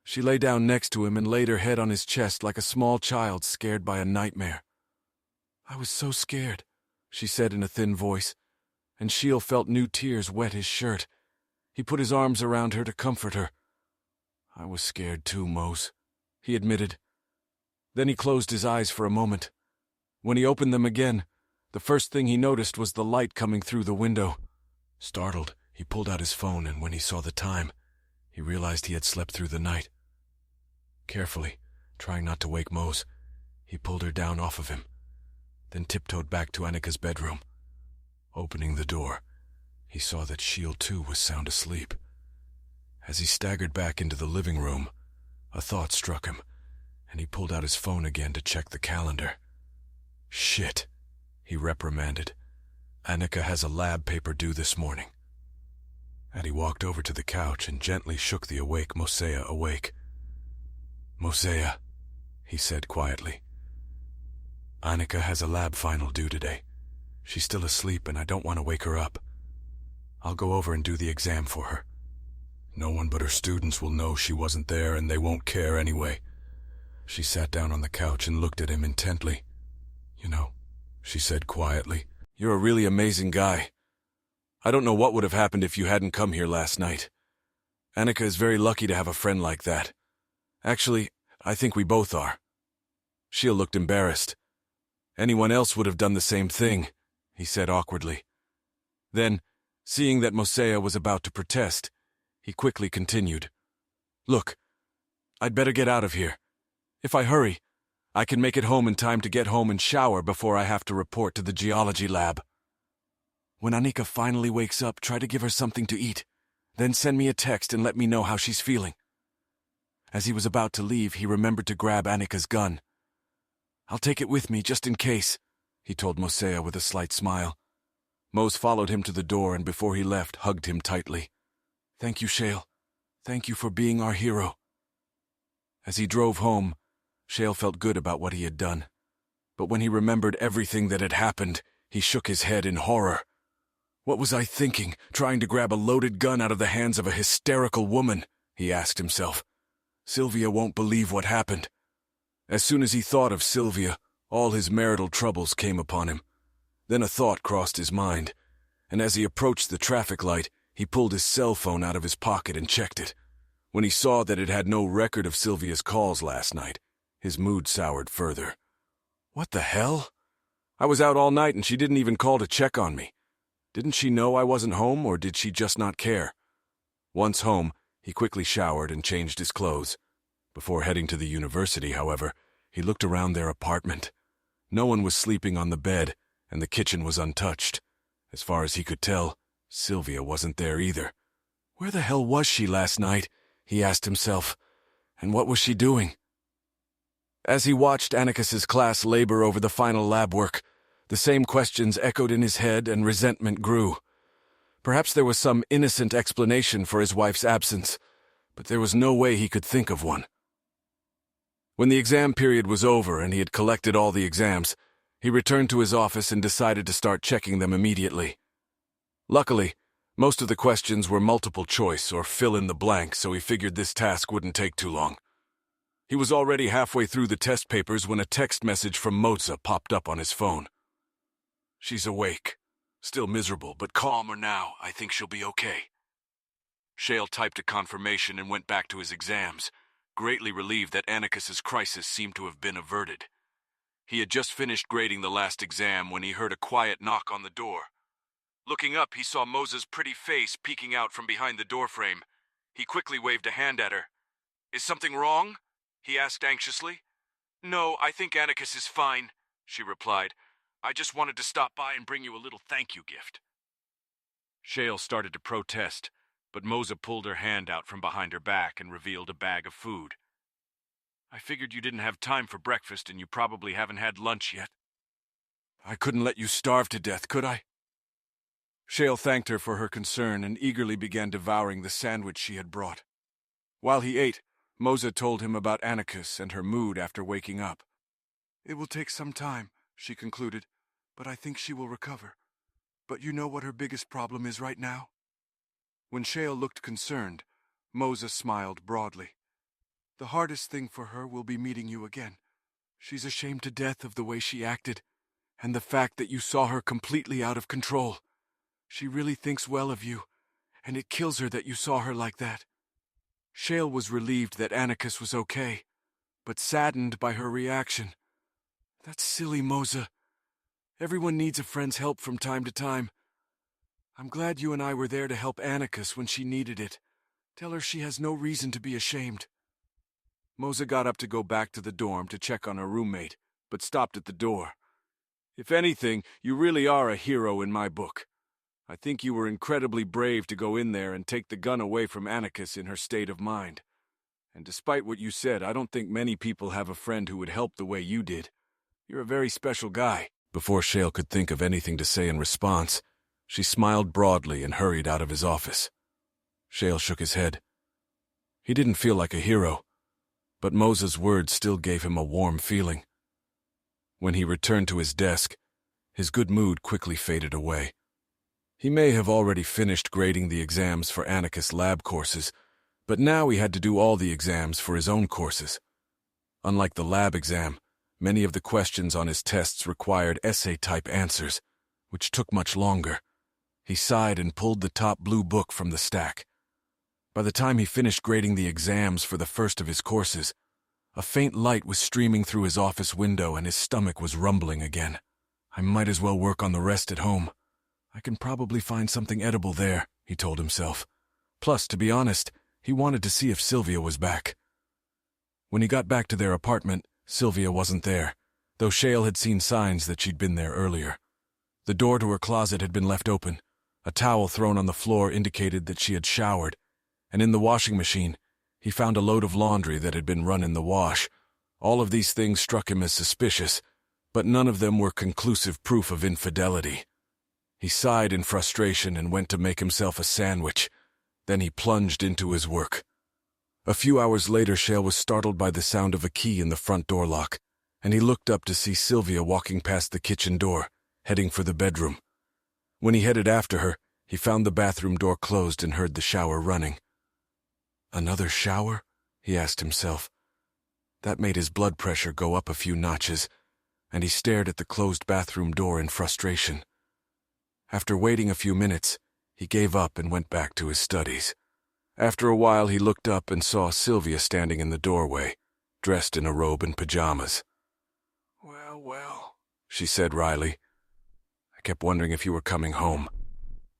She lay down next to him and laid her head on his chest like a small child scared by a nightmare. "I was so scared," she said in a thin voice, and Shield felt new tears wet his shirt. He put his arms around her to comfort her. "I was scared too, Mose," he admitted. Then he closed his eyes for a moment. When he opened them again, the first thing he noticed was the light coming through the window. Startled, he pulled out his phone, and when he saw the time, he realized he had slept through the night. Carefully, trying not to wake Mose, he pulled her down off of him, then tiptoed back to Annika's bedroom. Opening the door, he saw that Shield too was sound asleep. As he staggered back into the living room, a thought struck him, and he pulled out his phone again to check the calendar. "Shit," he reprimanded. "Annika has a lab paper due this morning." And he walked over to the couch and gently shook the awake Mosea awake. "Mosea," he said quietly, "Annika has a lab final due today. She's still asleep and I don't want to wake her up. I'll go over and do the exam for her. No one but her students will know she wasn't there, and they won't care anyway." She sat down on the couch and looked at him intently. "You know," she said quietly, "you're a really amazing guy. I don't know what would have happened if you hadn't come here last night. Annika is very lucky to have a friend like that. Actually, I think we both are." Shield looked embarrassed. "Anyone else would have done the same thing," he said awkwardly. Then, seeing that Mosea was about to protest, he quickly continued. "Look, I'd better get out of here. If I hurry, I can make it home in time to get home and shower before I have to report to the geology lab. When Annika finally wakes up, try to give her something to eat. Then send me a text and let me know how she's feeling." As he was about to leave, he remembered to grab Annika's gun. "I'll take it with me just in case," he told Mosea with a slight smile. Mose followed him to the door and before he left, hugged him tightly. "Thank you, Shale. Thank you for being our hero." As he drove home, Shale felt good about what he had done. But when he remembered everything that had happened, he shook his head in horror. "What was I thinking, trying to grab a loaded gun out of the hands of a hysterical woman?" he asked himself. "Sylvia won't believe what happened." As soon as he thought of Sylvia, all his marital troubles came upon him. Then a thought crossed his mind, and as he approached the traffic light, he pulled his cell phone out of his pocket and checked it. When he saw that it had no record of Sylvia's calls last night, his mood soured further. "What the hell? I was out all night and she didn't even call to check on me. Didn't she know I wasn't home, or did she just not care?" Once home, he quickly showered and changed his clothes. Before heading to the university, however, he looked around their apartment. No one was sleeping on the bed, and the kitchen was untouched. As far as he could tell, Sylvia wasn't there either. Where the hell was she last night, he asked himself, and what was she doing? As he watched Annikas's class labor over the final lab work, the same questions echoed in his head and resentment grew. Perhaps there was some innocent explanation for his wife's absence, but there was no way he could think of one. When the exam period was over and he had collected all the exams, he returned to his office and decided to start checking them immediately. Luckily, most of the questions were multiple choice or fill in the blank, so he figured this task wouldn't take too long. He was already halfway through the test papers when a text message from Moza popped up on his phone. "She's awake. Still miserable, but calmer now. I think she'll be okay." Shale typed a confirmation and went back to his exams, greatly relieved that Annikas's crisis seemed to have been averted. He had just finished grading the last exam when he heard a quiet knock on the door. Looking up, he saw Moza's pretty face peeking out from behind the doorframe. He quickly waved a hand at her. "Is something wrong?" he asked anxiously. "No, I think Annikas is fine," she replied. "I just wanted to stop by and bring you a little thank you gift." Shale started to protest, but Moza pulled her hand out from behind her back and revealed a bag of food. "I figured you didn't have time for breakfast and you probably haven't had lunch yet. I couldn't let you starve to death, could I?" Shale thanked her for her concern and eagerly began devouring the sandwich she had brought. While he ate, Moza told him about Annikas and her mood after waking up. "It will take some time," she concluded, "but I think she will recover. But you know what her biggest problem is right now?" When Shale looked concerned, Moza smiled broadly. "The hardest thing for her will be meeting you again. She's ashamed to death of the way she acted, and the fact that you saw her completely out of control. She really thinks well of you, and it kills her that you saw her like that." Shale was relieved that Anarchus was okay, but saddened by her reaction. "That's silly, Moza. Everyone needs a friend's help from time to time. I'm glad you and I were there to help Anarchus when she needed it. Tell her she has no reason to be ashamed." Moza got up to go back to the dorm to check on her roommate, but stopped at the door. "If anything, you really are a hero in my book. I think you were incredibly brave to go in there and take the gun away from Anarchus in her state of mind. And despite what you said, I don't think many people have a friend who would help the way you did. You're a very special guy." Before Shale could think of anything to say in response, she smiled broadly and hurried out of his office. Shale shook his head. He didn't feel like a hero, but Moza's words still gave him a warm feeling. When he returned to his desk, his good mood quickly faded away. He may have already finished grading the exams for Anarchus lab courses, but now he had to do all the exams for his own courses. Unlike the lab exam, many of the questions on his tests required essay-type answers, which took much longer. He sighed and pulled the top blue book from the stack. By the time he finished grading the exams for the first of his courses, a faint light was streaming through his office window and his stomach was rumbling again. "I might as well work on the rest at home. I can probably find something edible there," he told himself. Plus, to be honest, he wanted to see if Sylvia was back. When he got back to their apartment, Sylvia wasn't there, though Shale had seen signs that she'd been there earlier. The door to her closet had been left open. A towel thrown on the floor indicated that she had showered, and in the washing machine, he found a load of laundry that had been run in the wash. All of these things struck him as suspicious, but none of them were conclusive proof of infidelity. He sighed in frustration and went to make himself a sandwich. Then he plunged into his work. A few hours later, Shale was startled by the sound of a key in the front door lock, and he looked up to see Sylvia walking past the kitchen door, heading for the bedroom. When he headed after her, he found the bathroom door closed and heard the shower running. Another shower? He asked himself. That made his blood pressure go up a few notches, and he stared at the closed bathroom door in frustration. After waiting a few minutes, he gave up and went back to his studies. After a while, he looked up and saw Sylvia standing in the doorway, dressed in a robe and pajamas. Well, she said wryly. "I kept wondering if you were coming home.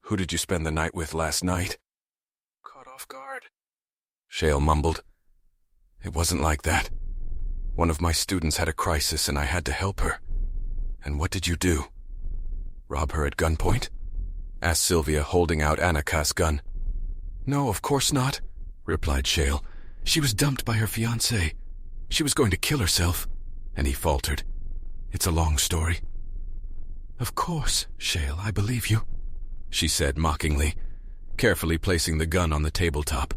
Who did you spend the night with last night?" "Caught off guard," Shale mumbled. "It wasn't like that. One of my students had a crisis and I had to help her." "And what did you do? Rob her at gunpoint?" asked Sylvia, holding out Anarchus' gun. "No, of course not," replied Shale. "She was dumped by her fiancé. She was going to kill herself." And he faltered. "It's a long story." "Of course, Shale, I believe you," she said mockingly, carefully placing the gun on the tabletop.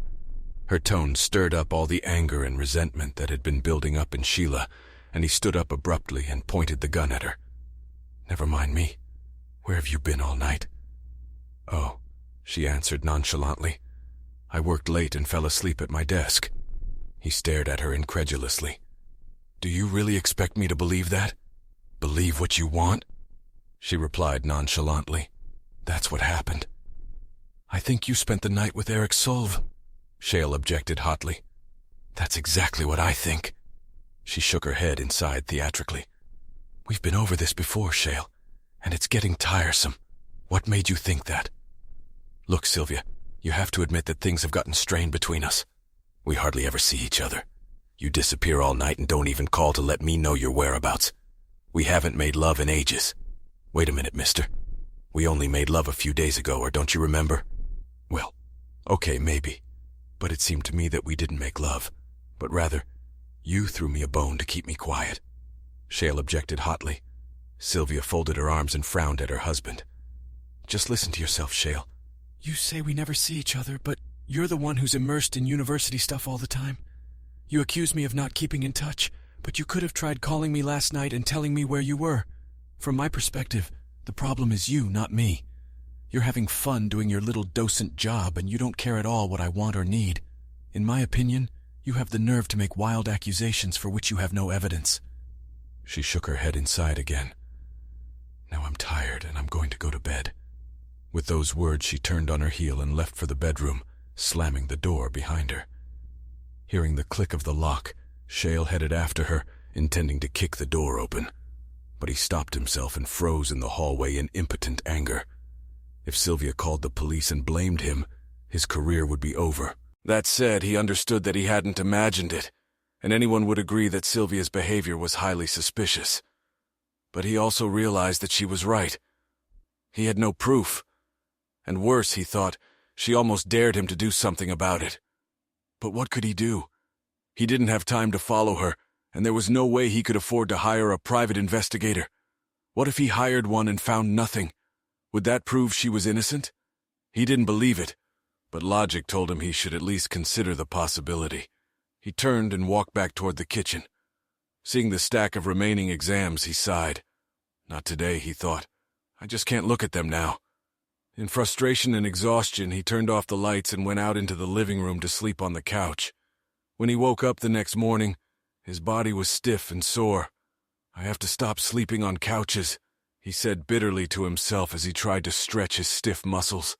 Her tone stirred up all the anger and resentment that had been building up in Sheila, and he stood up abruptly and pointed the gun at her. "Never mind me. Where have you been all night?" "Oh," she answered nonchalantly. "I worked late and fell asleep at my desk." He stared at her incredulously. "Do you really expect me to believe that? Believe what you want?" She replied nonchalantly. "That's what happened." "I think you spent the night with Eric Solve," Shale objected hotly. "That's exactly what I think." She shook her head and sighed theatrically. "We've been over this before, Shale, and it's getting tiresome. What made you think that?" "Look, Sylvia, you have to admit that things have gotten strained between us. We hardly ever see each other. You disappear all night and don't even call to let me know your whereabouts. We haven't made love in ages. Wait a minute, mister. We only made love a few days ago, or don't you remember? Well, okay, maybe. But it seemed to me that we didn't make love, but rather, you threw me a bone to keep me quiet." Shale objected hotly. Sylvia folded her arms and frowned at her husband. "Just listen to yourself, Shale. You say we never see each other, but you're the one who's immersed in university stuff all the time. You accuse me of not keeping in touch, but you could have tried calling me last night and telling me where you were. From my perspective, the problem is you, not me. You're having fun doing your little docent job, and you don't care at all what I want or need. In my opinion, you have the nerve to make wild accusations for which you have no evidence." She shook her head and sighed again. "Now I'm tired and I'm going to go to bed." With those words, she turned on her heel and left for the bedroom, slamming the door behind her. Hearing the click of the lock, Shale headed after her, intending to kick the door open. But he stopped himself and froze in the hallway in impotent anger. If Sylvia called the police and blamed him, his career would be over. That said, he understood that he hadn't imagined it, and anyone would agree that Sylvia's behavior was highly suspicious. But he also realized that she was right. He had no proof. And worse, he thought, she almost dared him to do something about it. But what could he do? He didn't have time to follow her, and there was no way he could afford to hire a private investigator. What if he hired one and found nothing? Would that prove she was innocent? He didn't believe it, but logic told him he should at least consider the possibility. He turned and walked back toward the kitchen. Seeing the stack of remaining exams, he sighed. Not today, he thought. I just can't look at them now. In frustration and exhaustion, he turned off the lights and went out into the living room to sleep on the couch. When he woke up the next morning, his body was stiff and sore. I have to stop sleeping on couches, he said bitterly to himself as he tried to stretch his stiff muscles.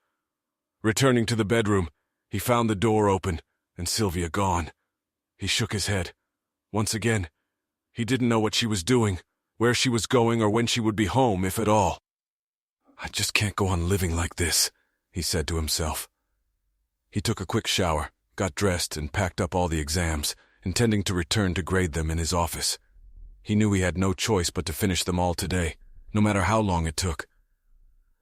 Returning to the bedroom, he found the door open and Sylvia gone. He shook his head. Once again, he didn't know what she was doing, where she was going, or when she would be home, if at all. I just can't go on living like this, he said to himself. He took a quick shower, got dressed, and packed up all the exams, intending to return to grade them in his office. He knew he had no choice but to finish them all today, no matter how long it took.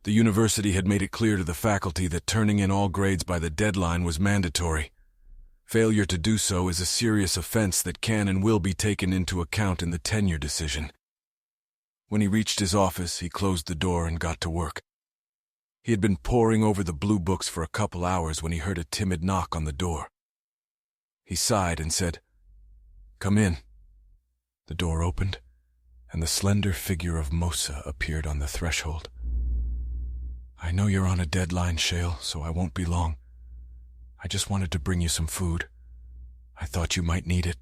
The university had made it clear to the faculty that turning in all grades by the deadline was mandatory. Failure to do so is a serious offense that can and will be taken into account in the tenure decision. When he reached his office, he closed the door and got to work. He had been poring over the blue books for a couple hours when he heard a timid knock on the door. He sighed and said, "Come in." The door opened, and the slender figure of Mosa appeared on the threshold. "I know you're on a deadline, Shale, so I won't be long. I just wanted to bring you some food. I thought you might need it."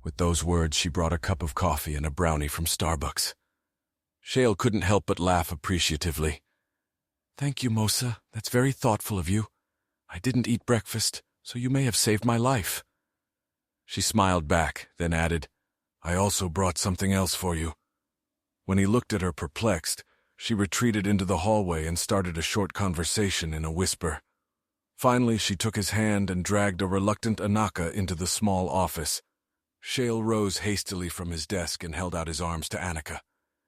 With those words, she brought a cup of coffee and a brownie from Starbucks. Shale couldn't help but laugh appreciatively. "Thank you, Mosa. That's very thoughtful of you. I didn't eat breakfast, so you may have saved my life." She smiled back, then added, "I also brought something else for you." When he looked at her perplexed, she retreated into the hallway and started a short conversation in a whisper. Finally, she took his hand and dragged a reluctant Anaka into the small office. Shale rose hastily from his desk and held out his arms to Annika.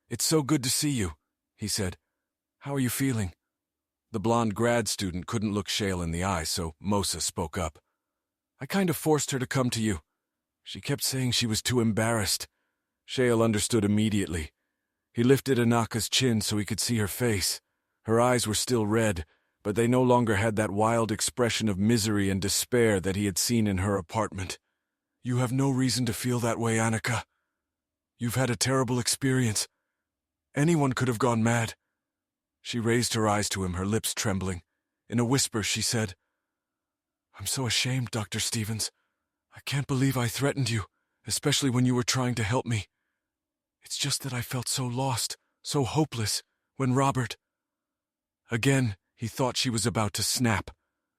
"It's so good to see you," he said. "How are you feeling?" The blonde grad student couldn't look Shale in the eye, so Mosa spoke up. "I kind of forced her to come to you. She kept saying she was too embarrassed." Shale understood immediately. He lifted Anaka's chin so he could see her face. Her eyes were still red, but they no longer had that wild expression of misery and despair that he had seen in her apartment. "You have no reason to feel that way, Annika. You've had a terrible experience. Anyone could have gone mad." She raised her eyes to him, her lips trembling. In a whisper, she said, "I'm so ashamed, Dr. Stevens. I can't believe I threatened you, especially when you were trying to help me. It's just that I felt so lost, so hopeless, when Robert—" Again, he thought she was about to snap,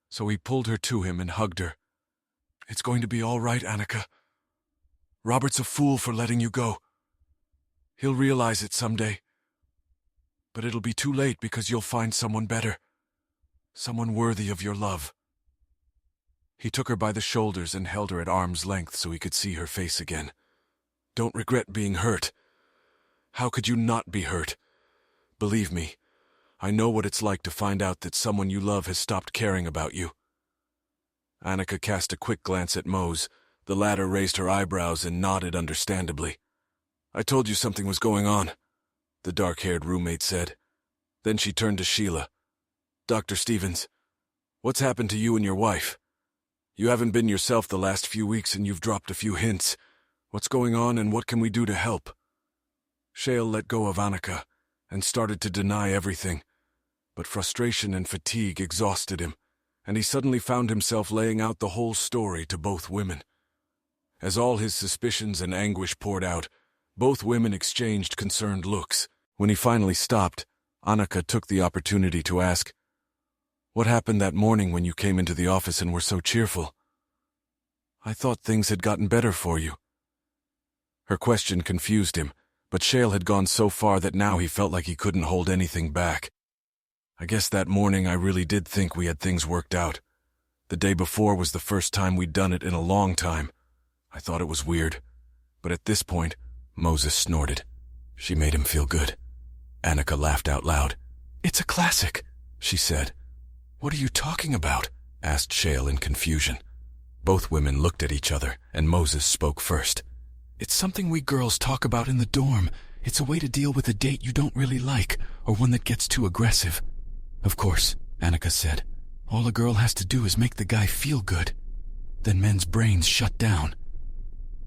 so he pulled her to him and hugged her. "It's going to be all right, Annika. Robert's a fool for letting you go. He'll realize it someday. But it'll be too late because you'll find someone better, someone worthy of your love." He took her by the shoulders and held her at arm's length so he could see her face again. "Don't regret being hurt. How could you not be hurt? Believe me, I know what it's like to find out that someone you love has stopped caring about you." Annika cast a quick glance at Mose. The latter raised her eyebrows and nodded understandably. "I told you something was going on," the dark-haired roommate said. Then she turned to Sheila. "Dr. Stevens, what's happened to you and your wife? You haven't been yourself the last few weeks and you've dropped a few hints. What's going on and what can we do to help?" Shale let go of Annika and started to deny everything, but frustration and fatigue exhausted him, and he suddenly found himself laying out the whole story to both women. As all his suspicions and anguish poured out, both women exchanged concerned looks. When he finally stopped, Annika took the opportunity to ask, "What happened that morning when you came into the office and were so cheerful? I thought things had gotten better for you." Her question confused him, but Shale had gone so far that now he felt like he couldn't hold anything back. "I guess that morning I really did think we had things worked out. The day before was the first time we'd done it in a long time. I thought it was weird. But at this point," Moses snorted. "She made him feel good." Annika laughed out loud. "It's a classic," she said. "What are you talking about?" asked Shale in confusion. Both women looked at each other, and Moses spoke first. "It's something we girls talk about in the dorm. It's a way to deal with a date you don't really like, or one that gets too aggressive." "Of course," Annika said. "All a girl has to do is make the guy feel good. Then men's brains shut down."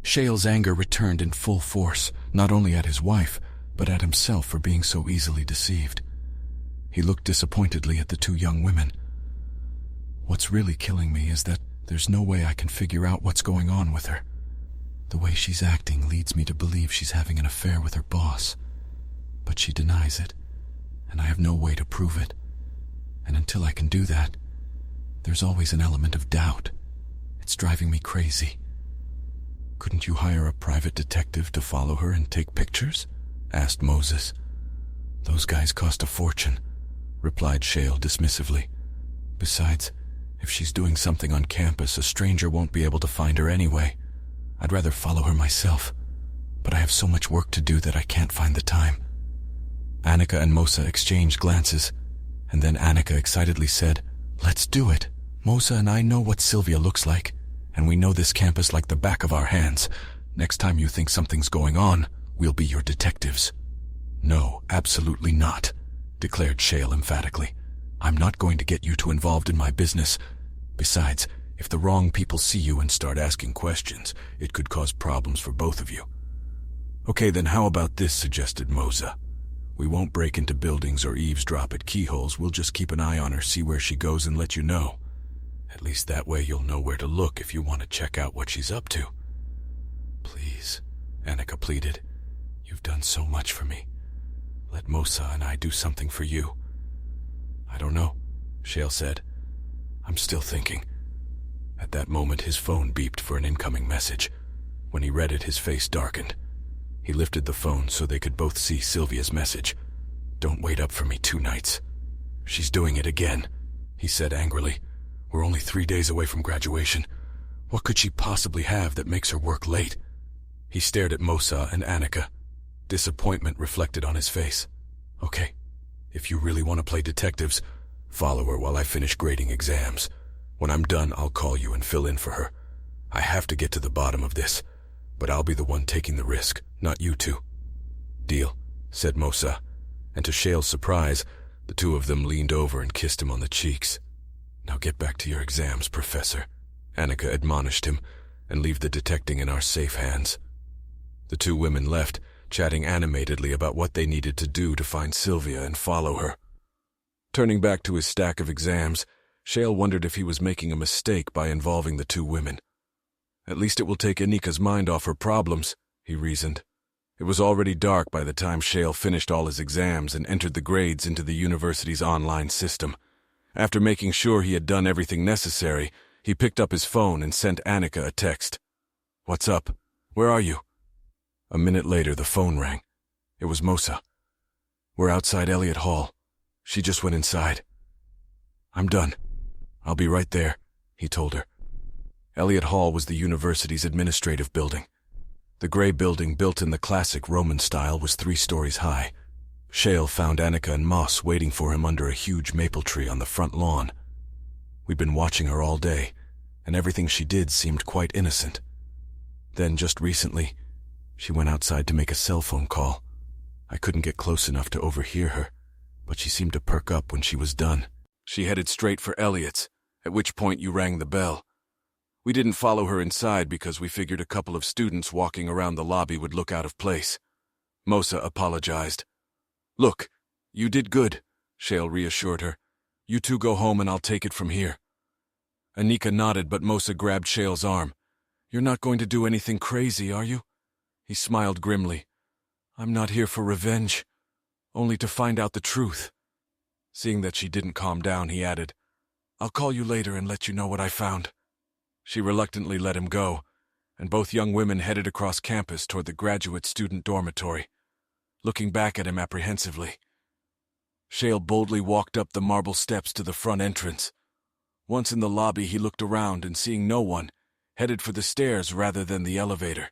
Shale's anger returned in full force, not only at his wife, but at himself for being so easily deceived. He looked disappointedly at the two young women. "What's really killing me is that there's no way I can figure out what's going on with her. The way she's acting leads me to believe she's having an affair with her boss. But she denies it, and I have no way to prove it. And until I can do that, there's always an element of doubt. It's driving me crazy." "Couldn't you hire a private detective to follow her and take pictures?" asked Moses. "Those guys cost a fortune," replied Shale dismissively. "Besides, if she's doing something on campus, a stranger won't be able to find her anyway. I'd rather follow her myself, but I have so much work to do that I can't find the time." Annika and Mosa exchanged glances, and then Annika excitedly said, "Let's do it. Mosa and I know what Sylvia looks like, and we know this campus like the back of our hands. Next time you think something's going on, we'll be your detectives." "No, absolutely not," declared Shale emphatically. "I'm not going to get you two involved in my business. Besides, if the wrong people see you and start asking questions, it could cause problems for both of you." "Okay, then how about this?" suggested Mosa. "We won't break into buildings or eavesdrop at keyholes. We'll just keep an eye on her, see where she goes, and let you know. At least that way you'll know where to look if you want to check out what she's up to." "Please," Annika pleaded. "You've done so much for me. Let Mosa and I do something for you." "I don't know," Shale said. "I'm still thinking." At that moment, his phone beeped for an incoming message. When he read it, his face darkened. He lifted the phone so they could both see Sylvia's message. "Don't wait up for me 2 nights. She's doing it again," he said angrily. "We're only 3 days away from graduation. What could she possibly have that makes her work late?" He stared at Mosa and Annika. Disappointment reflected on his face. "Okay, if you really want to play detectives, follow her while I finish grading exams. When I'm done, I'll call you and fill in for her. I have to get to the bottom of this, but I'll be the one taking the risk, not you two." "Deal," said Mosa, and to Shale's surprise, the two of them leaned over and kissed him on the cheeks. "Now get back to your exams, Professor," Annika admonished him, "and leave the detecting in our safe hands." The two women left, chatting animatedly about what they needed to do to find Sylvia and follow her. Turning back to his stack of exams, Shale wondered if he was making a mistake by involving the two women. At least it will take Anika's mind off her problems, he reasoned. It was already dark by the time Shale finished all his exams and entered the grades into the university's online system. After making sure he had done everything necessary, he picked up his phone and sent Annika a text. "What's up? Where are you?" A minute later, the phone rang. It was Mosa. "We're outside Elliott Hall. She just went inside." "I'm done. I'll be right there," he told her. Elliott Hall was the university's administrative building. The gray building, built in the classic Roman style, was 3 stories high. Shale found Annika and Moss waiting for him under a huge maple tree on the front lawn. We'd been watching her all day, and everything she did seemed quite innocent. Then, just recently, she went outside to make a cell phone call. I couldn't get close enough to overhear her, but she seemed to perk up when she was done. She headed straight for Elliott's, at which point you rang the bell. We didn't follow her inside because we figured a couple of students walking around the lobby would look out of place. Mosa apologized. "Look, you did good," Shale reassured her. "You two go home and I'll take it from here." Annika nodded, but Mosa grabbed Shale's arm. "You're not going to do anything crazy, are you?" He smiled grimly. "I'm not here for revenge." only to find out the truth. Seeing that she didn't calm down, he added, "I'll call you later and let you know what I found." She reluctantly let him go, and both young women headed across campus toward the graduate student dormitory, looking back at him apprehensively. Shale boldly walked up the marble steps to the front entrance. Once in the lobby, he looked around and, seeing no one, headed for the stairs rather than the elevator.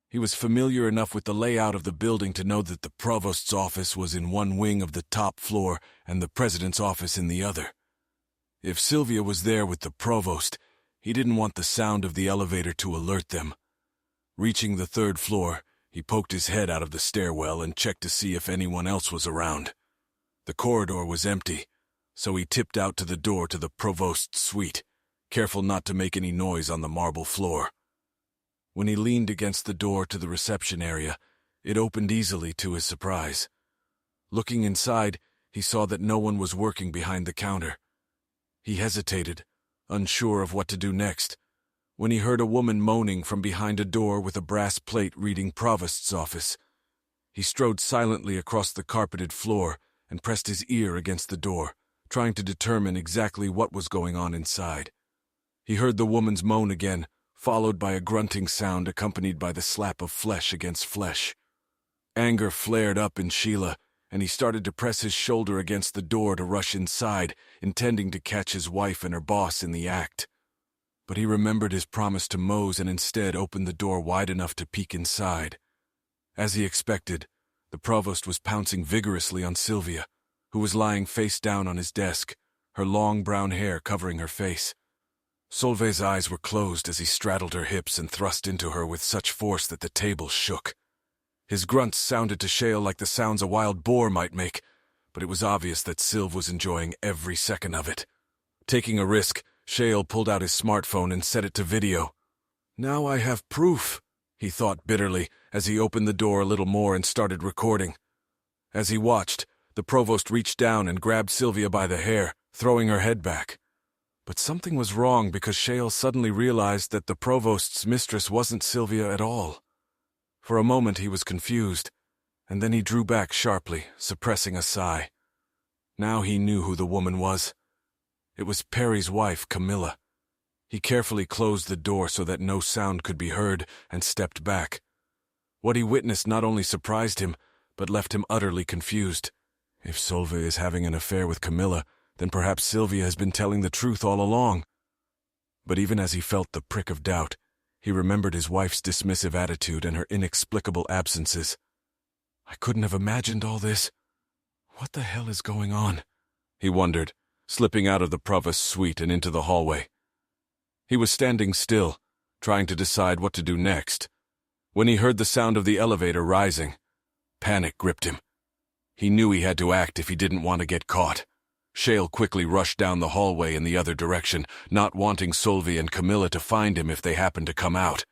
He was familiar enough with the layout of the building to know that the provost's office was in one wing of the top floor and the president's office in the other. If Sylvia was there with the provost, he didn't want the sound of the elevator to alert them. Reaching the third floor, he poked his head out of the stairwell and checked to see if anyone else was around. The corridor was empty, so he tipped out to the door to the provost's suite, careful not to make any noise on the marble floor. When he leaned against the door to the reception area, it opened easily to his surprise. Looking inside, he saw that no one was working behind the counter. He hesitated, unsure of what to do next, when he heard a woman moaning from behind a door with a brass plate reading Provost's office. He strode silently across the carpeted floor and pressed his ear against the door, trying to determine exactly what was going on inside. He heard the woman's moan again, followed by a grunting sound accompanied by the slap of flesh against flesh. Anger flared up in Sheila, and he started to press his shoulder against the door to rush inside, intending to catch his wife and her boss in the act. But he remembered his promise to Mose and instead opened the door wide enough to peek inside. As he expected, the provost was pouncing vigorously on Sylvia, who was lying face down on his desk, her long brown hair covering her face. Solvay's eyes were closed as he straddled her hips and thrust into her with such force that the table shook. His grunts sounded to Shale like the sounds a wild boar might make, but it was obvious that Sylv was enjoying every second of it. Taking a risk, Shale pulled out his smartphone and set it to video. "Now I have proof," he thought bitterly as he opened the door a little more and started recording. As he watched, the provost reached down and grabbed Sylvia by the hair, throwing her head back. But something was wrong because Shale suddenly realized that the provost's mistress wasn't Sylvia at all. For a moment he was confused, and then he drew back sharply, suppressing a sigh. Now he knew who the woman was. It was Perry's wife, Camilla. He carefully closed the door so that no sound could be heard and stepped back. What he witnessed not only surprised him, but left him utterly confused. If Solveig is having an affair with Camilla, then perhaps Sylvia has been telling the truth all along. But even as he felt the prick of doubt, he remembered his wife's dismissive attitude and her inexplicable absences. I couldn't have imagined all this. What the hell is going on? He wondered, slipping out of the provost's suite and into the hallway. He was standing still, trying to decide what to do next, when he heard the sound of the elevator rising. Panic gripped him. He knew he had to act if he didn't want to get caught. Shale quickly rushed down the hallway in the other direction, not wanting Solveig and Camilla to find him if they happened to come out.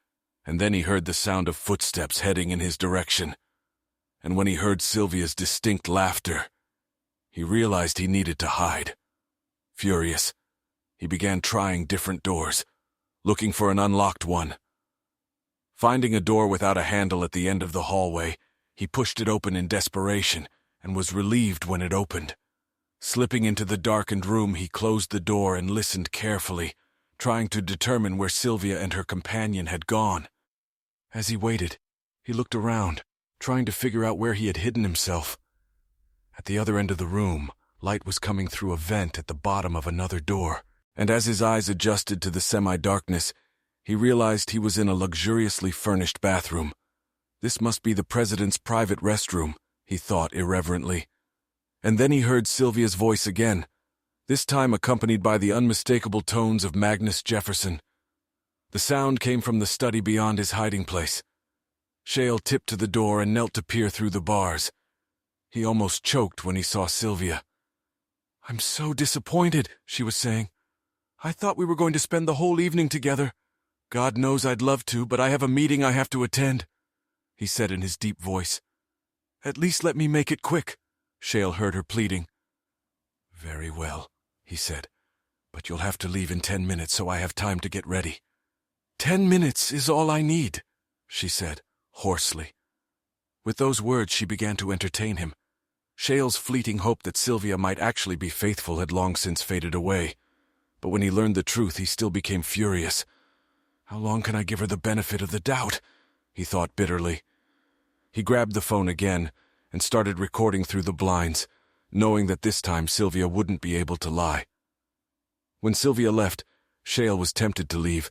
And then he heard the sound of footsteps heading in his direction. And when he heard Sylvia's distinct laughter, he realized he needed to hide. Furious, he began trying different doors, looking for an unlocked one. Finding a door without a handle at the end of the hallway, he pushed it open in desperation and was relieved when it opened. Slipping into the darkened room, he closed the door and listened carefully, trying to determine where Sylvia and her companion had gone. As he waited, he looked around, trying to figure out where he had hidden himself. At the other end of the room, light was coming through a vent at the bottom of another door, and as his eyes adjusted to the semi-darkness, he realized he was in a luxuriously furnished bathroom. This must be the president's private restroom, he thought irreverently. And then he heard Sylvia's voice again, this time accompanied by the unmistakable tones of Magnus Jefferson. The sound came from the study beyond his hiding place. Shale tipped to the door and knelt to peer through the bars. He almost choked when he saw Sylvia. "I'm so disappointed," she was saying. "I thought we were going to spend the whole evening together. God knows I'd love to, but I have a meeting I have to attend," he said in his deep voice. "At least let me make it quick," Shale heard her pleading. "Very well," he said, "but you'll have to leave in 10 minutes so I have time to get ready." 10 minutes is all I need," she said, hoarsely. With those words she began to entertain him. Shale's fleeting hope that Sylvia might actually be faithful had long since faded away. But when he learned the truth, he still became furious. How long can I give her the benefit of the doubt? He thought bitterly. He grabbed the phone again and started recording through the blinds, knowing that this time Sylvia wouldn't be able to lie. When Sylvia left, Shale was tempted to leave,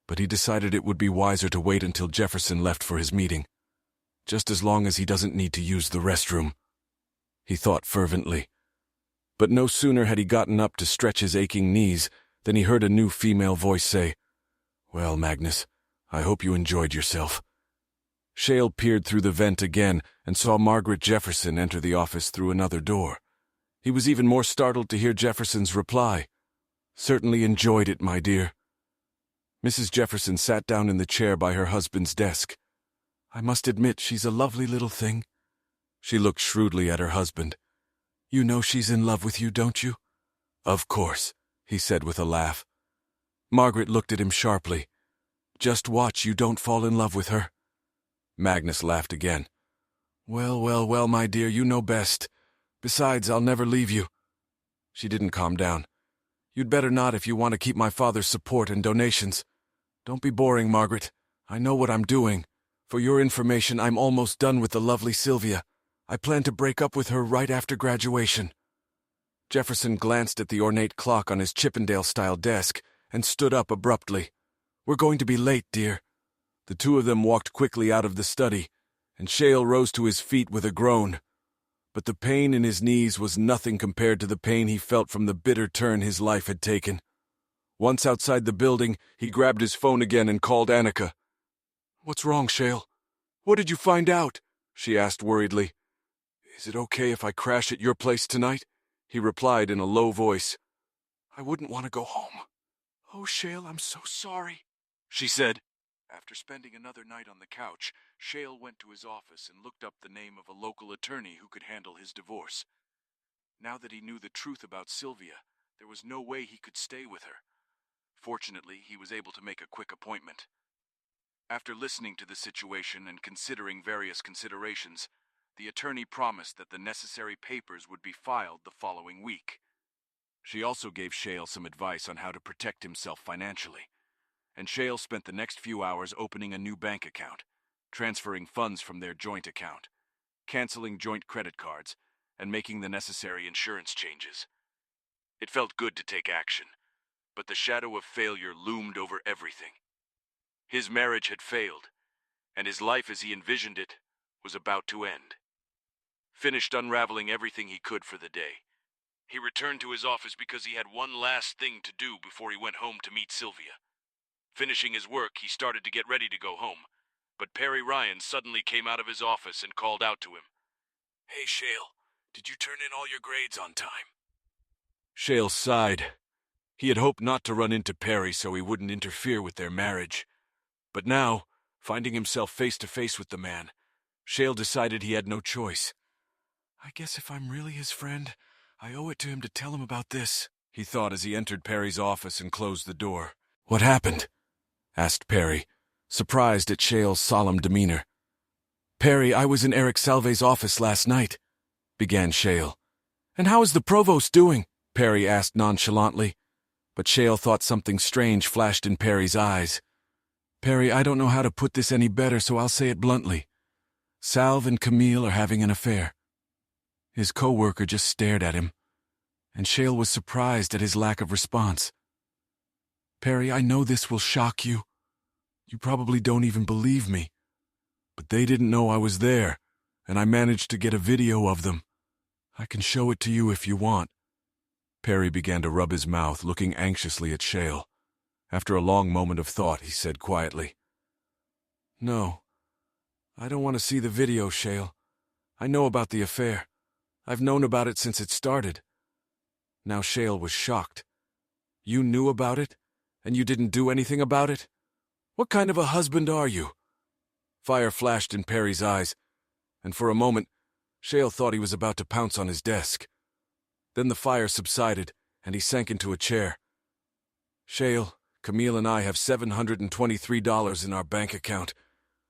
but he decided it would be wiser to wait until Jefferson left for his meeting. Just as long as he doesn't need to use the restroom, he thought fervently. But no sooner had he gotten up to stretch his aching knees than he heard a new female voice say, "Well, Magnus, I hope you enjoyed yourself." Shale peered through the vent again and saw Margaret Jefferson enter the office through another door. He was even more startled to hear Jefferson's reply, "Certainly enjoyed it, my dear." Mrs. Jefferson sat down in the chair by her husband's desk. "I must admit she's a lovely little thing." She looked shrewdly at her husband. "You know she's in love with you, don't you?" "Of course," he said with a laugh. Margaret looked at him sharply. "Just watch you don't fall in love with her." Magnus laughed again. "Well, well, well, my dear, you know best. Besides, I'll never leave you." She didn't calm down. "You'd better not if you want to keep my father's support and donations. Don't be boring, Margaret. I know what I'm doing. For your information, I'm almost done with the lovely Sylvia. I plan to break up with her right after graduation." Jefferson glanced at the ornate clock on his Chippendale-style desk and stood up abruptly. "We're going to be late, dear." The two of them walked quickly out of the study, and Shale rose to his feet with a groan. But the pain in his knees was nothing compared to the pain he felt from the bitter turn his life had taken. Once outside the building, he grabbed his phone again and called Annika. "What's wrong, Shale? What did you find out?" she asked worriedly. "Is it okay if I crash at your place tonight?" he replied in a low voice. "I wouldn't want to go home." "Oh, Shale, I'm so sorry," she said. After spending another night on the couch, Shale went to his office and looked up the name of a local attorney who could handle his divorce. Now that he knew the truth about Sylvia, there was no way he could stay with her. Fortunately, he was able to make a quick appointment. After listening to the situation and considering various considerations, the attorney promised that the necessary papers would be filed the following week. She also gave Shale some advice on how to protect himself financially, and Shale spent the next few hours opening a new bank account, transferring funds from their joint account, canceling joint credit cards, and making the necessary insurance changes. It felt good to take action, but the shadow of failure loomed over everything. His marriage had failed, and his life as he envisioned it was about to end. Finished unraveling everything he could for the day, he returned to his office because he had one last thing to do before he went home to meet Sylvia. Finishing his work, he started to get ready to go home, but Perry Ryan suddenly came out of his office and called out to him. "Hey, Shale, did you turn in all your grades on time?" Shale sighed. He had hoped not to run into Perry so he wouldn't interfere with their marriage. But now, finding himself face to face with the man, Shale decided he had no choice. "I guess if I'm really his friend, I owe it to him to tell him about this," he thought as he entered Perry's office and closed the door. "What happened?" asked Perry, surprised at Shale's solemn demeanor. "Perry, I was in Eric Salve's office last night," began Shale. "And how is the provost doing?" Perry asked nonchalantly. But Shale thought something strange flashed in Perry's eyes. "Perry, I don't know how to put this any better, so I'll say it bluntly. Salve and Camille are having an affair." His co-worker just stared at him, and Shale was surprised at his lack of response. "Perry, I know this will shock you. You probably don't even believe me. But they didn't know I was there, and I managed to get a video of them. I can show it to you if you want." Perry began to rub his mouth, looking anxiously at Shale. After a long moment of thought, he said quietly, "No, I don't want to see the video, Shale. I know about the affair. I've known about it since it started." Now Shale was shocked. "You knew about it, and you didn't do anything about it? What kind of a husband are you?" Fire flashed in Perry's eyes, and for a moment, Shale thought he was about to pounce on his desk. Then the fire subsided, and he sank into a chair. "Shale, Camille and I have $723 in our bank account.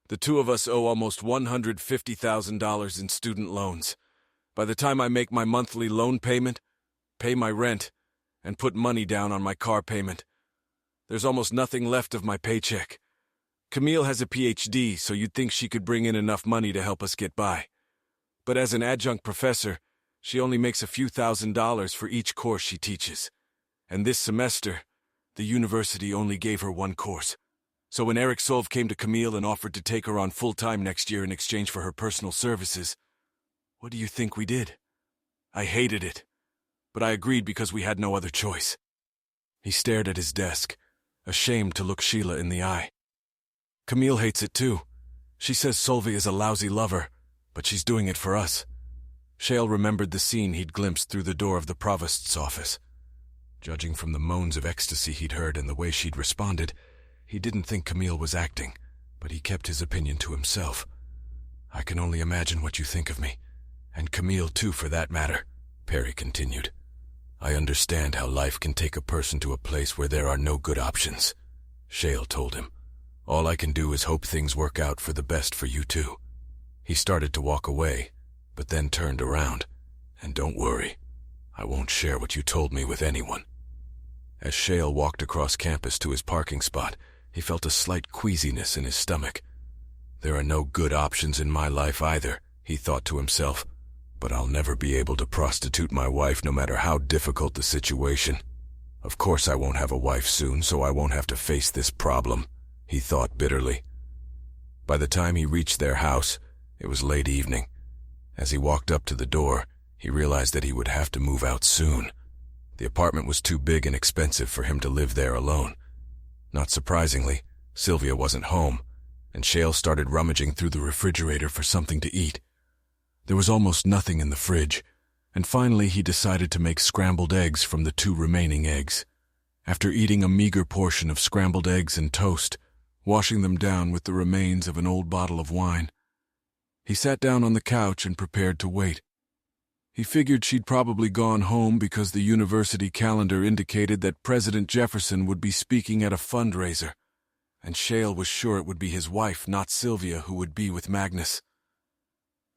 The two of us owe almost $150,000 in student loans. By the time I make my monthly loan payment, pay my rent, and put money down on my car payment, there's almost nothing left of my paycheck. Camille has a PhD, so you'd think she could bring in enough money to help us get by. But as an adjunct professor, she only makes a few $1,000s for each course she teaches. And this semester, the university only gave her one course. So when Eric Solve came to Camille and offered to take her on full-time next year in exchange for her personal services, what do you think we did? I hated it, but I agreed because we had no other choice. He stared at his desk, ashamed to look Sheila in the eye. Camille hates it too. She says Solve is a lousy lover, but she's doing it for us. Shale remembered the scene he'd glimpsed through the door of the provost's office. Judging from the moans of ecstasy he'd heard and the way she'd responded, he didn't think Camille was acting, but he kept his opinion to himself. I can only imagine what you think of me. And Camille too, for that matter, Perry continued. I understand how life can take a person to a place where there are no good options. Shale told him. All I can do is hope things work out for the best for you too. He started to walk away, but then turned around. And don't worry, I won't share what you told me with anyone. As Shale walked across campus to his parking spot, he felt a slight queasiness in his stomach. There are no good options in my life either, he thought to himself, but I'll never be able to prostitute my wife no matter how difficult the situation. Of course I won't have a wife soon, so I won't have to face this problem, he thought bitterly. By the time he reached their house, it was late evening. As he walked up to the door, he realized that he would have to move out soon. The apartment was too big and expensive for him to live there alone. Not surprisingly, Sylvia wasn't home, and Shale started rummaging through the refrigerator for something to eat. There was almost nothing in the fridge, and finally he decided to make scrambled eggs from the 2 remaining eggs. After eating a meager portion of scrambled eggs and toast, washing them down with the remains of an old bottle of wine, he sat down on the couch and prepared to wait. He figured she'd probably gone home because the university calendar indicated that President Jefferson would be speaking at a fundraiser, and Shale was sure it would be his wife, not Sylvia, who would be with Magnus.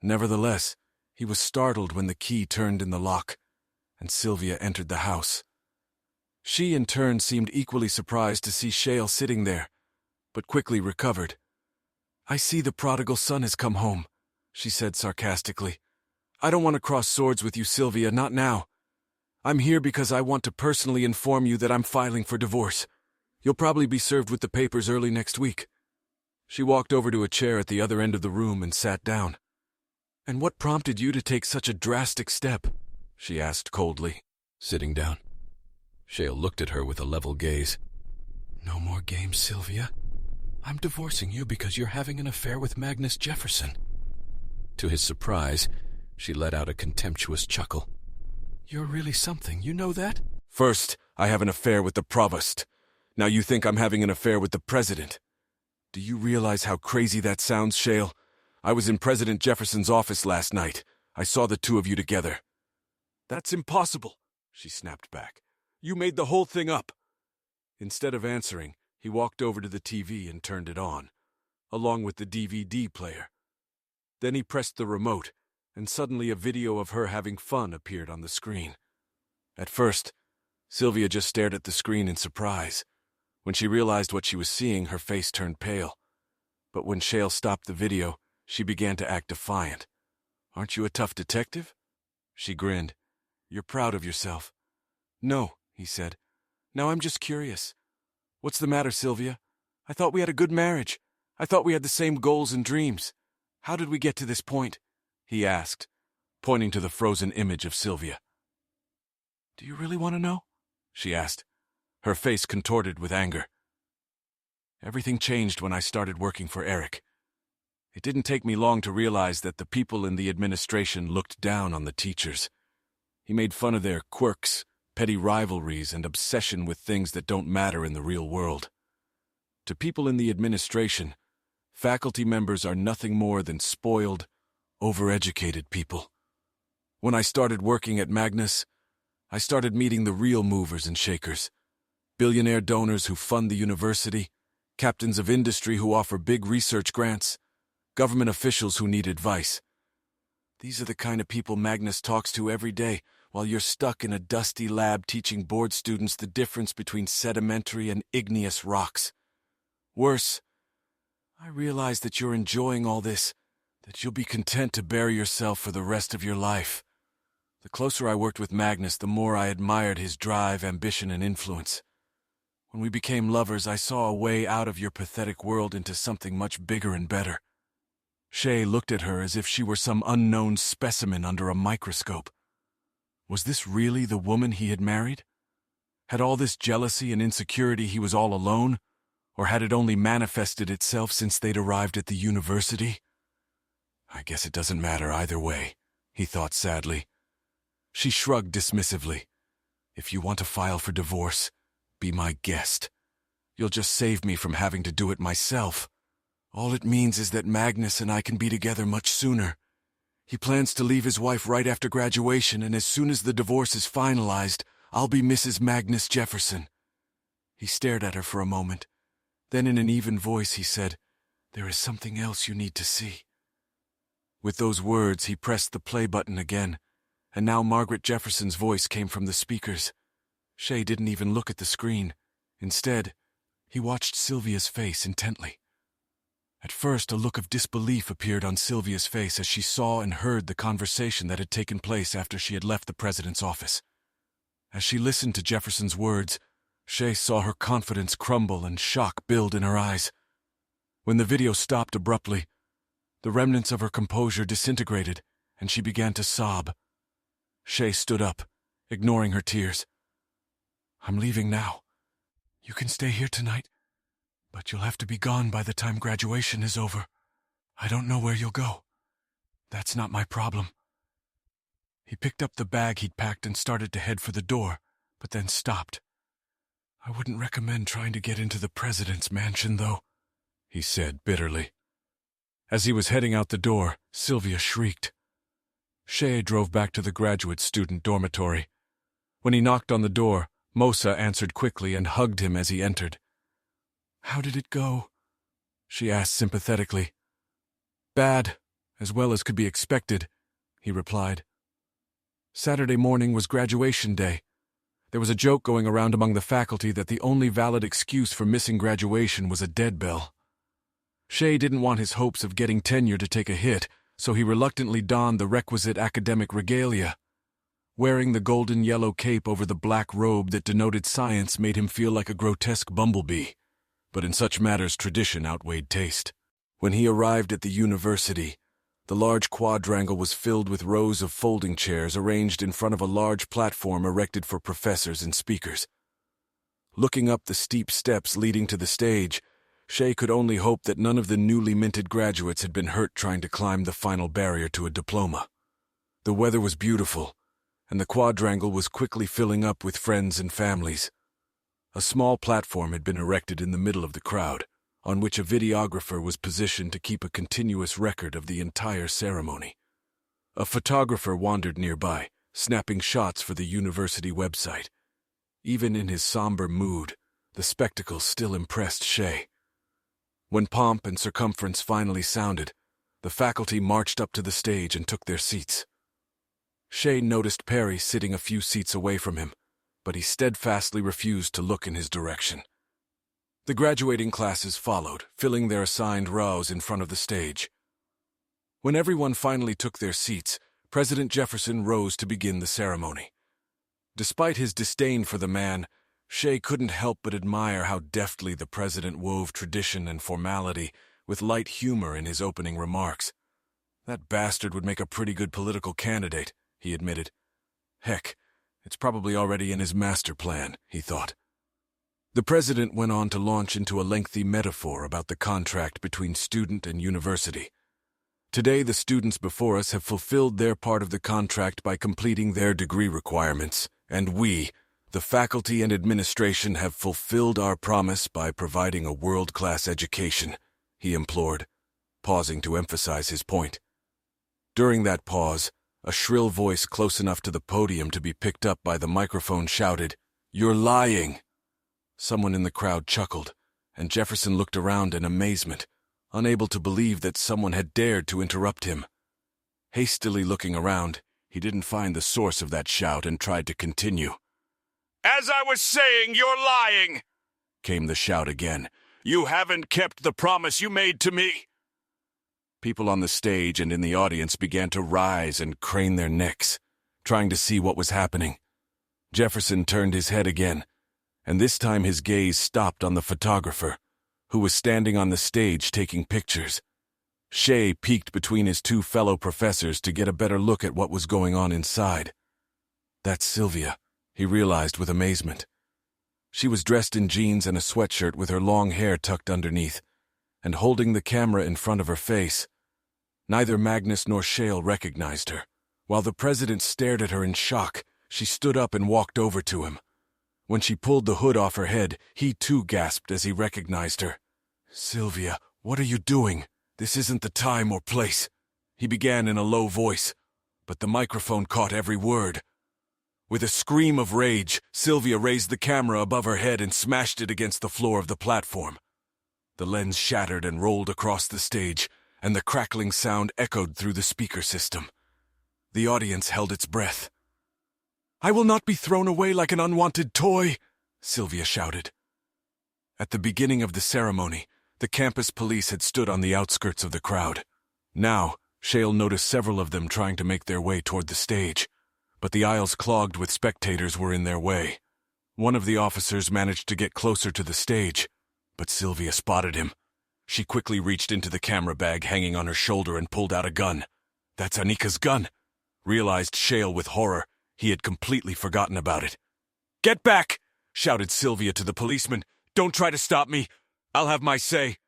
Nevertheless, he was startled when the key turned in the lock, and Sylvia entered the house. She, in turn, seemed equally surprised to see Shale sitting there, but quickly recovered. I see the prodigal son has come home, she said sarcastically. I don't want to cross swords with you, Sylvia, not now. I'm here because I want to personally inform you that I'm filing for divorce. You'll probably be served with the papers early next week. She walked over to a chair at the other end of the room and sat down. And what prompted you to take such a drastic step? She asked coldly, sitting down. Shale looked at her with a level gaze. No more games, Sylvia. I'm divorcing you because you're having an affair with Magnus Jefferson. To his surprise, she let out a contemptuous chuckle. You're really something, you know that? First, I have an affair with the provost. Now you think I'm having an affair with the president. Do you realize how crazy that sounds, Shale? I was in President Jefferson's office last night. I saw the 2 of you together. That's impossible, she snapped back. You made the whole thing up. Instead of answering, he walked over to the TV and turned it on, along with the DVD player. Then he pressed the remote, and suddenly a video of her having fun appeared on the screen. At first, Sylvia just stared at the screen in surprise. When she realized what she was seeing, her face turned pale. But when Shale stopped the video, she began to act defiant. Aren't you a tough detective? She grinned. You're proud of yourself. No, he said. Now I'm just curious. What's the matter, Sylvia? I thought we had a good marriage. I thought we had the same goals and dreams. How did we get to this point? He asked, pointing to the frozen image of Sylvia. Do you really want to know? She asked, her face contorted with anger. Everything changed when I started working for Eric. It didn't take me long to realize that the people in the administration looked down on the teachers. He made fun of their quirks, petty rivalries, and obsession with things that don't matter in the real world. To people in the administration, faculty members are nothing more than spoiled, overeducated people. When I started working at Magnus, I started meeting the real movers and shakers. Billionaire donors who fund the university, captains of industry who offer big research grants, government officials who need advice. These are the kind of people Magnus talks to every day, while you're stuck in a dusty lab teaching board students the difference between sedimentary and igneous rocks. Worse, I realize that you're enjoying all this, that you'll be content to bury yourself for the rest of your life. The closer I worked with Magnus, the more I admired his drive, ambition, and influence. When we became lovers, I saw a way out of your pathetic world into something much bigger and better. Shay looked at her as if she were some unknown specimen under a microscope. Was this really the woman he had married? Had all this jealousy and insecurity he was all alone? Or had it only manifested itself since they'd arrived at the university? I guess it doesn't matter either way, he thought sadly. She shrugged dismissively. If you want to file for divorce, be my guest. You'll just save me from having to do it myself. All it means is that Magnus and I can be together much sooner. He plans to leave his wife right after graduation, and as soon as the divorce is finalized, I'll be Mrs. Magnus Jefferson. He stared at her for a moment. Then in an even voice he said, "There is something else you need to see." With those words, he pressed the play button again, and now Margaret Jefferson's voice came from the speakers. Shay didn't even look at the screen. Instead, he watched Sylvia's face intently. At first, a look of disbelief appeared on Sylvia's face as she saw and heard the conversation that had taken place after she had left the president's office. As she listened to Jefferson's words, Shay saw her confidence crumble and shock build in her eyes. When the video stopped abruptly, the remnants of her composure disintegrated, and she began to sob. Shay stood up, ignoring her tears. "I'm leaving now. You can stay here tonight, but you'll have to be gone by the time graduation is over. I don't know where you'll go. That's not my problem." He picked up the bag he'd packed and started to head for the door, but then stopped. "I wouldn't recommend trying to get into the president's mansion, though," he said bitterly. As he was heading out the door, Sylvia shrieked. Shay drove back to the graduate student dormitory. When he knocked on the door, Mosa answered quickly and hugged him as he entered. "How did it go?" she asked sympathetically. "Bad, as well as could be expected," he replied. Saturday morning was graduation day. There was a joke going around among the faculty that the only valid excuse for missing graduation was a dead bell. Shay didn't want his hopes of getting tenure to take a hit, so he reluctantly donned the requisite academic regalia. Wearing the golden yellow cape over the black robe that denoted science made him feel like a grotesque bumblebee. But in such matters tradition outweighed taste. When he arrived at the university, the large quadrangle was filled with rows of folding chairs arranged in front of a large platform erected for professors and speakers. Looking up the steep steps leading to the stage, Shay could only hope that none of the newly minted graduates had been hurt trying to climb the final barrier to a diploma. The weather was beautiful, and the quadrangle was quickly filling up with friends and families. A small platform had been erected in the middle of the crowd, on which a videographer was positioned to keep a continuous record of the entire ceremony. A photographer wandered nearby, snapping shots for the university website. Even in his somber mood, the spectacle still impressed Shay. When pomp and circumference finally sounded, the faculty marched up to the stage and took their seats. Shay noticed Perry sitting a few seats away from him, but he steadfastly refused to look in his direction. The graduating classes followed, filling their assigned rows in front of the stage. When everyone finally took their seats, President Jefferson rose to begin the ceremony. Despite his disdain for the man, Shay couldn't help but admire how deftly the president wove tradition and formality with light humor in his opening remarks. "That bastard would make a pretty good political candidate," he admitted. "Heck, it's probably already in his master plan," he thought. The president went on to launch into a lengthy metaphor about the contract between student and university. "Today, the students before us have fulfilled their part of the contract by completing their degree requirements, and we, the faculty and administration, have fulfilled our promise by providing a world-class education," he implored, pausing to emphasize his point. During that pause, a shrill voice close enough to the podium to be picked up by the microphone shouted, "You're lying!" Someone in the crowd chuckled, and Jefferson looked around in amazement, unable to believe that someone had dared to interrupt him. Hastily looking around, he didn't find the source of that shout and tried to continue. "As I was saying, you're lying!" came the shout again. "You haven't kept the promise you made to me!" People on the stage and in the audience began to rise and crane their necks, trying to see what was happening. Jefferson turned his head again, and this time his gaze stopped on the photographer, who was standing on the stage taking pictures. Shay peeked between his two fellow professors to get a better look at what was going on inside. "That's Sylvia," he realized with amazement. She was dressed in jeans and a sweatshirt with her long hair tucked underneath, and holding the camera in front of her face. Neither Magnus nor Shale recognized her. While the president stared at her in shock, she stood up and walked over to him. When she pulled the hood off her head, he too gasped as he recognized her. "Sylvia, what are you doing? This isn't the time or place," he began in a low voice, but the microphone caught every word. With a scream of rage, Sylvia raised the camera above her head and smashed it against the floor of the platform. The lens shattered and rolled across the stage, and the crackling sound echoed through the speaker system. The audience held its breath. "I will not be thrown away like an unwanted toy," Sylvia shouted. At the beginning of the ceremony, the campus police had stood on the outskirts of the crowd. Now, Shale noticed several of them trying to make their way toward the stage, but the aisles clogged with spectators were in their way. One of the officers managed to get closer to the stage, but Sylvia spotted him. She quickly reached into the camera bag hanging on her shoulder and pulled out a gun. "That's Anika's gun," realized Shale with horror. He had completely forgotten about it. "Get back!" shouted Sylvia to the policeman. "Don't try to stop me. I'll have my say."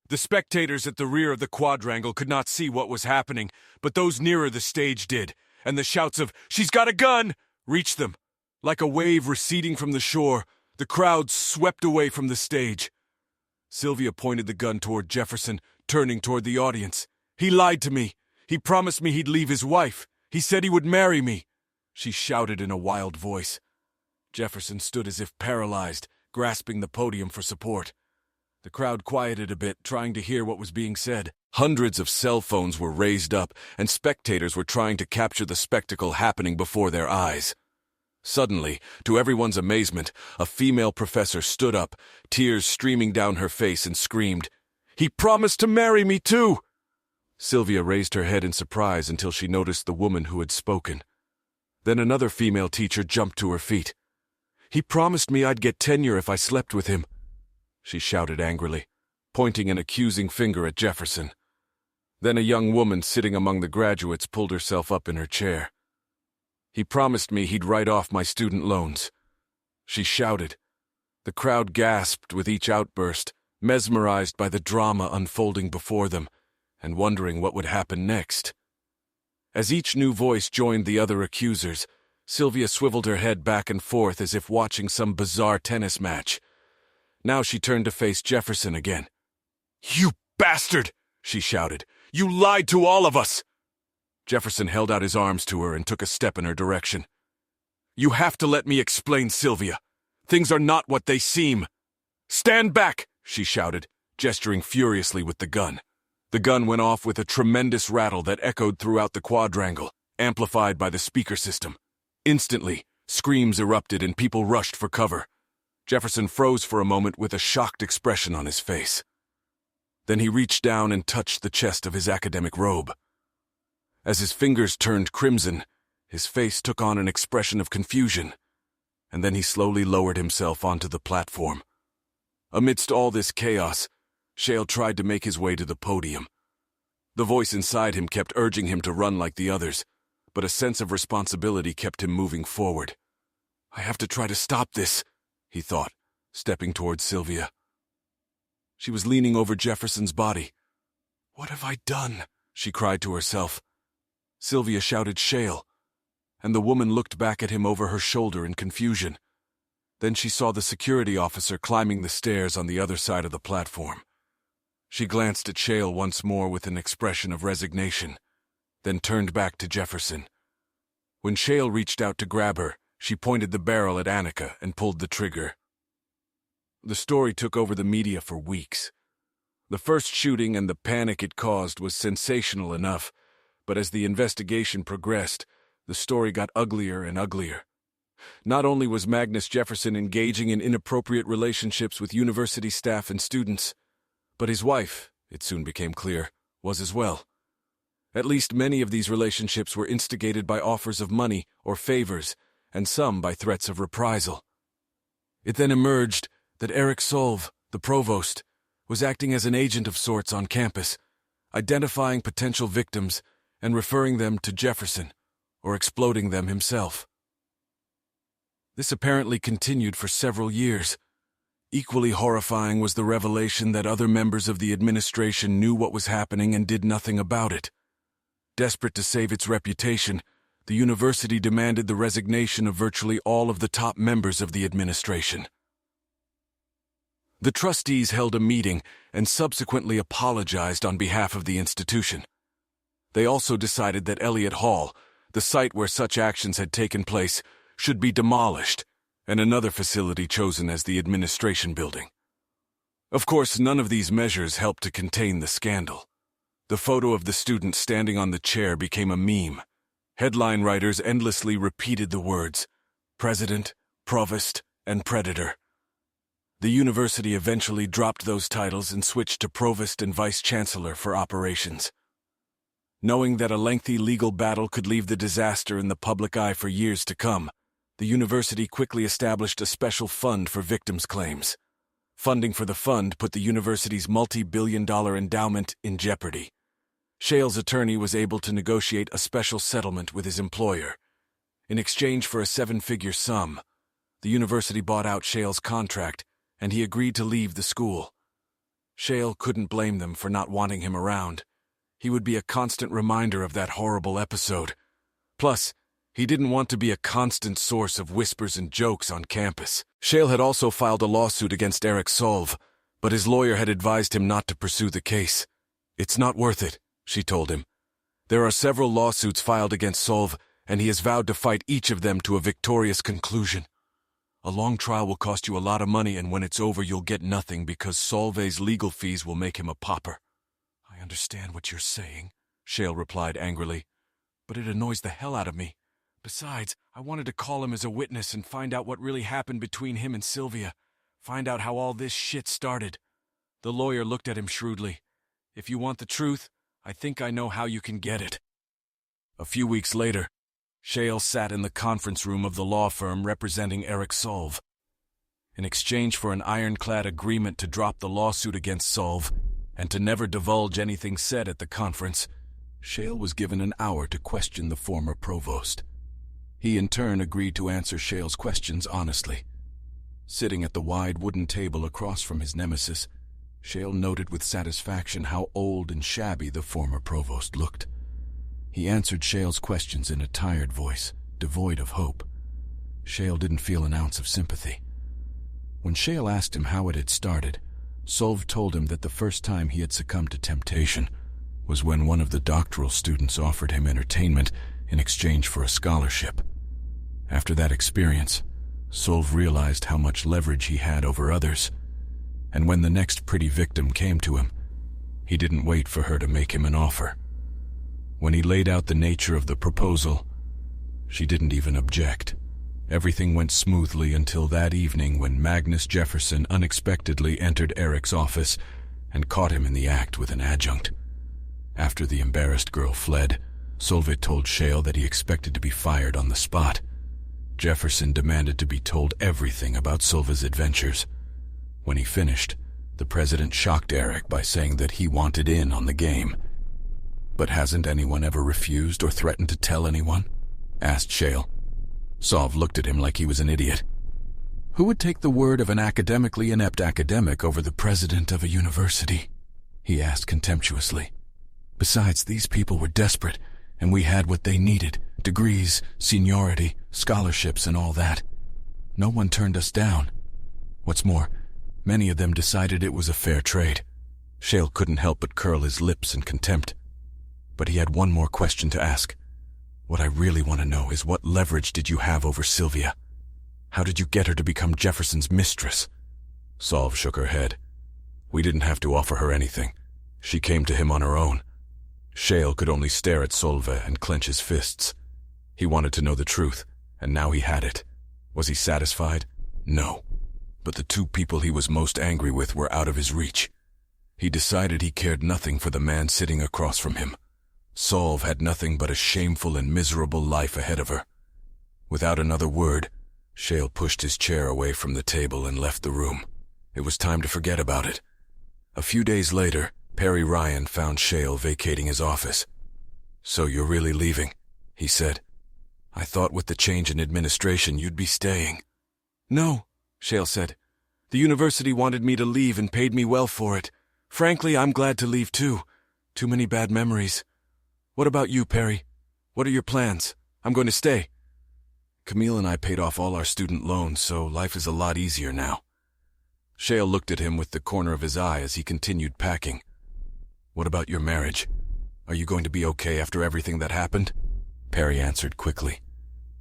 The spectators at the rear of the quadrangle could not see what was happening, but those nearer the stage did, and the shouts of, "She's got a gun!" reached them. Like a wave receding from the shore, the crowd swept away from the stage. Sylvia pointed the gun toward Jefferson, turning toward the audience. "He lied to me. He promised me he'd leave his wife. He said he would marry me," she shouted in a wild voice. Jefferson stood as if paralyzed, grasping the podium for support. The crowd quieted a bit, trying to hear what was being said. Hundreds of cell phones were raised up, and spectators were trying to capture the spectacle happening before their eyes. Suddenly, to everyone's amazement, a female professor stood up, tears streaming down her face, and screamed, "He promised to marry me too!" Sylvia raised her head in surprise until she noticed the woman who had spoken. Then another female teacher jumped to her feet. "He promised me I'd get tenure if I slept with him," she shouted angrily, pointing an accusing finger at Jefferson. Then a young woman sitting among the graduates pulled herself up in her chair. "He promised me he'd write off my student loans," she shouted. The crowd gasped with each outburst, mesmerized by the drama unfolding before them, and wondering what would happen next. As each new voice joined the other accusers, Sylvia swiveled her head back and forth as if watching some bizarre tennis match. Now she turned to face Jefferson again. "You bastard!" she shouted. "You lied to all of us!" Jefferson held out his arms to her and took a step in her direction. "You have to let me explain, Sylvia. Things are not what they seem." "Stand back!" she shouted, gesturing furiously with the gun. The gun went off with a tremendous rattle that echoed throughout the quadrangle, amplified by the speaker system. Instantly, screams erupted and people rushed for cover. Jefferson froze for a moment with a shocked expression on his face. Then he reached down and touched the chest of his academic robe. As his fingers turned crimson, his face took on an expression of confusion, and then he slowly lowered himself onto the platform. Amidst all this chaos, Shale tried to make his way to the podium. The voice inside him kept urging him to run like the others, but a sense of responsibility kept him moving forward. "I have to try to stop this," he thought, stepping towards Sylvia. She was leaning over Jefferson's body. "What have I done?" she cried to herself. Sylvia shouted, "Shale," and the woman looked back at him over her shoulder in confusion. Then she saw the security officer climbing the stairs on the other side of the platform. She glanced at Shale once more with an expression of resignation, then turned back to Jefferson. When Shale reached out to grab her, she pointed the barrel at Annika and pulled the trigger. The story took over the media for weeks. The first shooting and the panic it caused was sensational enough, But as the investigation progressed, the story got uglier and uglier. Not only was Magnus Jefferson engaging in inappropriate relationships with university staff and students, but his wife, it soon became clear, was as well. At least many of these relationships were instigated by offers of money or favors, and some by threats of reprisal. It then emerged that Eric Solve, the provost, was acting as an agent of sorts on campus, identifying potential victims and referring them to Jefferson, or exploding them himself. This apparently continued for several years. Equally horrifying was the revelation that other members of the administration knew what was happening and did nothing about it. Desperate to save its reputation, the university demanded the resignation of virtually all of the top members of the administration. The trustees held a meeting and subsequently apologized on behalf of the institution. They also decided that Elliott Hall, the site where such actions had taken place, should be demolished, and another facility chosen as the administration building. Of course, none of these measures helped to contain the scandal. The photo of the student standing on the chair became a meme. Headline writers endlessly repeated the words, President, Provost, and Predator. The university eventually dropped those titles and switched to Provost and Vice Chancellor for operations. Knowing that a lengthy legal battle could leave the disaster in the public eye for years to come, the university quickly established a special fund for victims' claims. Funding for the fund put the university's multi-billion-dollar endowment in jeopardy. Shale's attorney was able to negotiate a special settlement with his employer. In exchange for a 7-figure sum, the university bought out Shale's contract, and he agreed to leave the school. Shale couldn't blame them for not wanting him around. He would be a constant reminder of that horrible episode. Plus, he didn't want to be a constant source of whispers and jokes on campus. Shale had also filed a lawsuit against Eric Solve, but his lawyer had advised him not to pursue the case. It's not worth it, she told him. There are several lawsuits filed against Solve, and he has vowed to fight each of them to a victorious conclusion. A long trial will cost you a lot of money, and when it's over you'll get nothing because Solve's legal fees will make him a pauper. I understand what you're saying, Shale replied angrily, but it annoys the hell out of me. Besides, I wanted to call him as a witness and find out what really happened between him and Sylvia. Find out how all this shit started. The lawyer looked at him shrewdly. If you want the truth, I think I know how you can get it. A few weeks later, Shale sat in the conference room of the law firm representing Eric Solve. In exchange for an ironclad agreement to drop the lawsuit against Solve and to never divulge anything said at the conference, Shale was given an hour to question the former provost. He in turn agreed to answer Shale's questions honestly. Sitting at the wide wooden table across from his nemesis, Shale noted with satisfaction how old and shabby the former provost looked. He answered Shale's questions in a tired voice, devoid of hope. Shale didn't feel an ounce of sympathy. When Shale asked him how it had started, Solve told him that the first time he had succumbed to temptation was when one of the doctoral students offered him entertainment in exchange for a scholarship. After that experience, Solve realized how much leverage he had over others, and when the next pretty victim came to him, he didn't wait for her to make him an offer. When he laid out the nature of the proposal, she didn't even object. Everything went smoothly until that evening when Magnus Jefferson unexpectedly entered Eric's office and caught him in the act with an adjunct. After the embarrassed girl fled, Solve told Shale that he expected to be fired on the spot. Jefferson demanded to be told everything about Solve's adventures. When he finished, the president shocked Eric by saying that he wanted in on the game. But hasn't anyone ever refused or threatened to tell anyone? Asked Shale. Solve looked at him like he was an idiot. Who would take the word of an academically inept academic over the president of a university? He asked contemptuously. Besides, these people were desperate, and we had what they needed: degrees, seniority, scholarships, and all that. No one turned us down. What's more, many of them decided it was a fair trade. Shale couldn't help but curl his lips in contempt. But he had one more question to ask. What I really want to know is, what leverage did you have over Sylvia? How did you get her to become Jefferson's mistress? Solve shook her head. We didn't have to offer her anything. She came to him on her own. Shale could only stare at Solve and clench his fists. He wanted to know the truth, and now he had it. Was he satisfied? No. But the two people he was most angry with were out of his reach. He decided he cared nothing for the man sitting across from him. Solve had nothing but a shameful and miserable life ahead of her. Without another word, Shale pushed his chair away from the table and left the room. It was time to forget about it. A few days later, Perry Ryan found Shale vacating his office. "So you're really leaving," he said. "I thought with the change in administration you'd be staying." "No," Shale said. "The university wanted me to leave and paid me well for it. Frankly, I'm glad to leave too. Too many bad memories. What about you, Perry? What are your plans? I'm going to stay." "Camille and I paid off all our student loans, so life is a lot easier now." Shale looked at him with the corner of his eye as he continued packing. "What about your marriage? Are you going to be okay after everything that happened?" Perry answered quickly.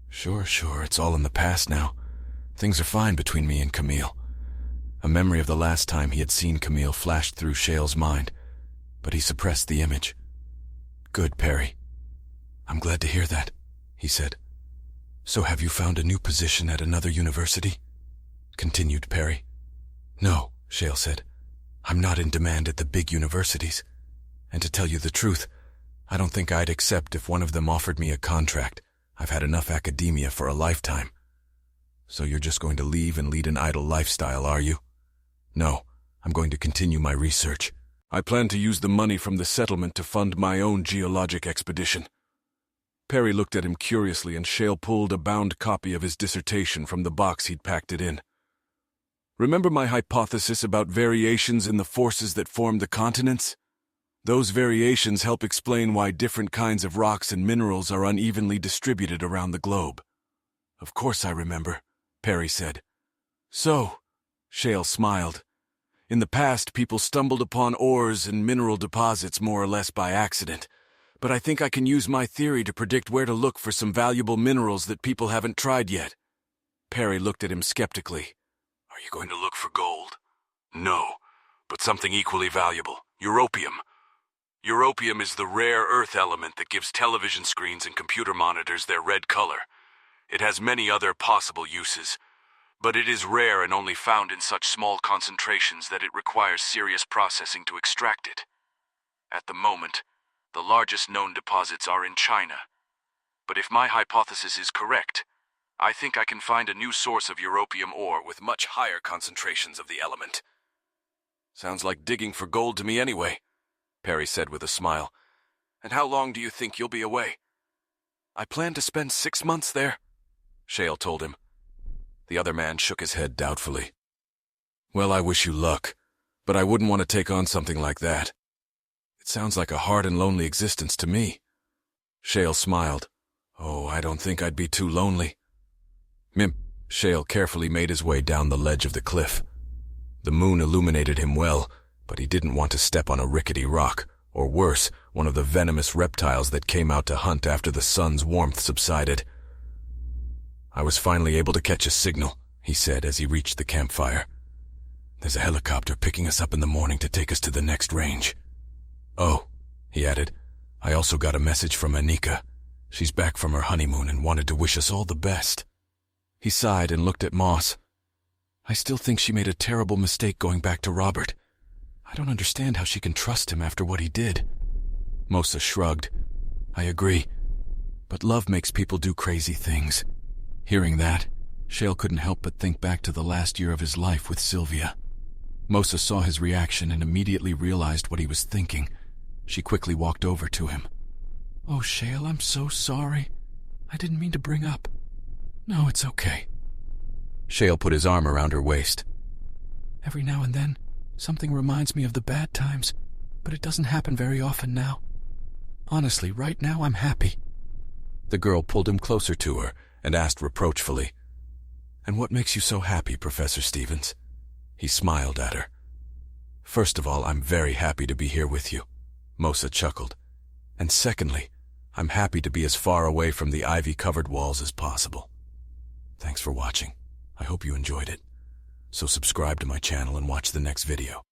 Sure, it's all in the past now. Things are fine between me and Camille." A memory of the last time he had seen Camille flashed through Shale's mind, but he suppressed the image. "Good, Perry. I'm glad to hear that," he said. "So have you found a new position at another university?" continued Perry. "No," Shale said. "I'm not in demand at the big universities. And to tell you the truth, I don't think I'd accept if one of them offered me a contract. I've had enough academia for a lifetime." "So you're just going to leave and lead an idle lifestyle, are you?" "No, I'm going to continue my research. I plan to use the money from the settlement to fund my own geologic expedition." Perry looked at him curiously, and Shale pulled a bound copy of his dissertation from the box he'd packed it in. "Remember my hypothesis about variations in the forces that form the continents? Those variations help explain why different kinds of rocks and minerals are unevenly distributed around the globe." "Of course I remember," Perry said. "So," Shale smiled, "in the past people stumbled upon ores and mineral deposits more or less by accident. But I think I can use my theory to predict where to look for some valuable minerals that people haven't tried yet." Perry looked at him skeptically. "Are you going to look for gold?" "No, but something equally valuable, europium. Europium is the rare earth element that gives television screens and computer monitors their red color. It has many other possible uses, but it is rare and only found in such small concentrations that it requires serious processing to extract it. At the moment, the largest known deposits are in China. But if my hypothesis is correct, I think I can find a new source of europium ore with much higher concentrations of the element." "Sounds like digging for gold to me anyway," Perry said with a smile. "And how long do you think you'll be away?" "I plan to spend 6 months there," Shale told him. The other man shook his head doubtfully. "Well, I wish you luck, but I wouldn't want to take on something like that. It sounds like a hard and lonely existence to me." Shale smiled. "Oh, I don't think I'd be too lonely." Shale carefully made his way down the ledge of the cliff. The moon illuminated him well, but he didn't want to step on a rickety rock, or worse, one of the venomous reptiles that came out to hunt after the sun's warmth subsided. "I was finally able to catch a signal," he said as he reached the campfire. "There's a helicopter picking us up in the morning to take us to the next range. Oh," he added, "I also got a message from Anika. She's back from her honeymoon and wanted to wish us all the best." He sighed and looked at Moss. "I still think she made a terrible mistake going back to Robert. I don't understand how she can trust him after what he did." Mosa shrugged. "I agree. But love makes people do crazy things." Hearing that, Shale couldn't help but think back to the last year of his life with Sylvia. Mosa saw his reaction and immediately realized what he was thinking. She quickly walked over to him. "Oh, Shale, I'm so sorry. I didn't mean to bring up." "No, it's okay." Shale put his arm around her waist. "Every now and then, something reminds me of the bad times, but it doesn't happen very often now. Honestly, right now I'm happy." The girl pulled him closer to her and asked reproachfully, "And what makes you so happy, Professor Stevens?" He smiled at her. "First of all, I'm very happy to be here with you," Mosa chuckled. "And secondly, I'm happy to be as far away from the ivy-covered walls as possible. Thanks for watching. I hope you enjoyed it. So subscribe to my channel and watch the next video.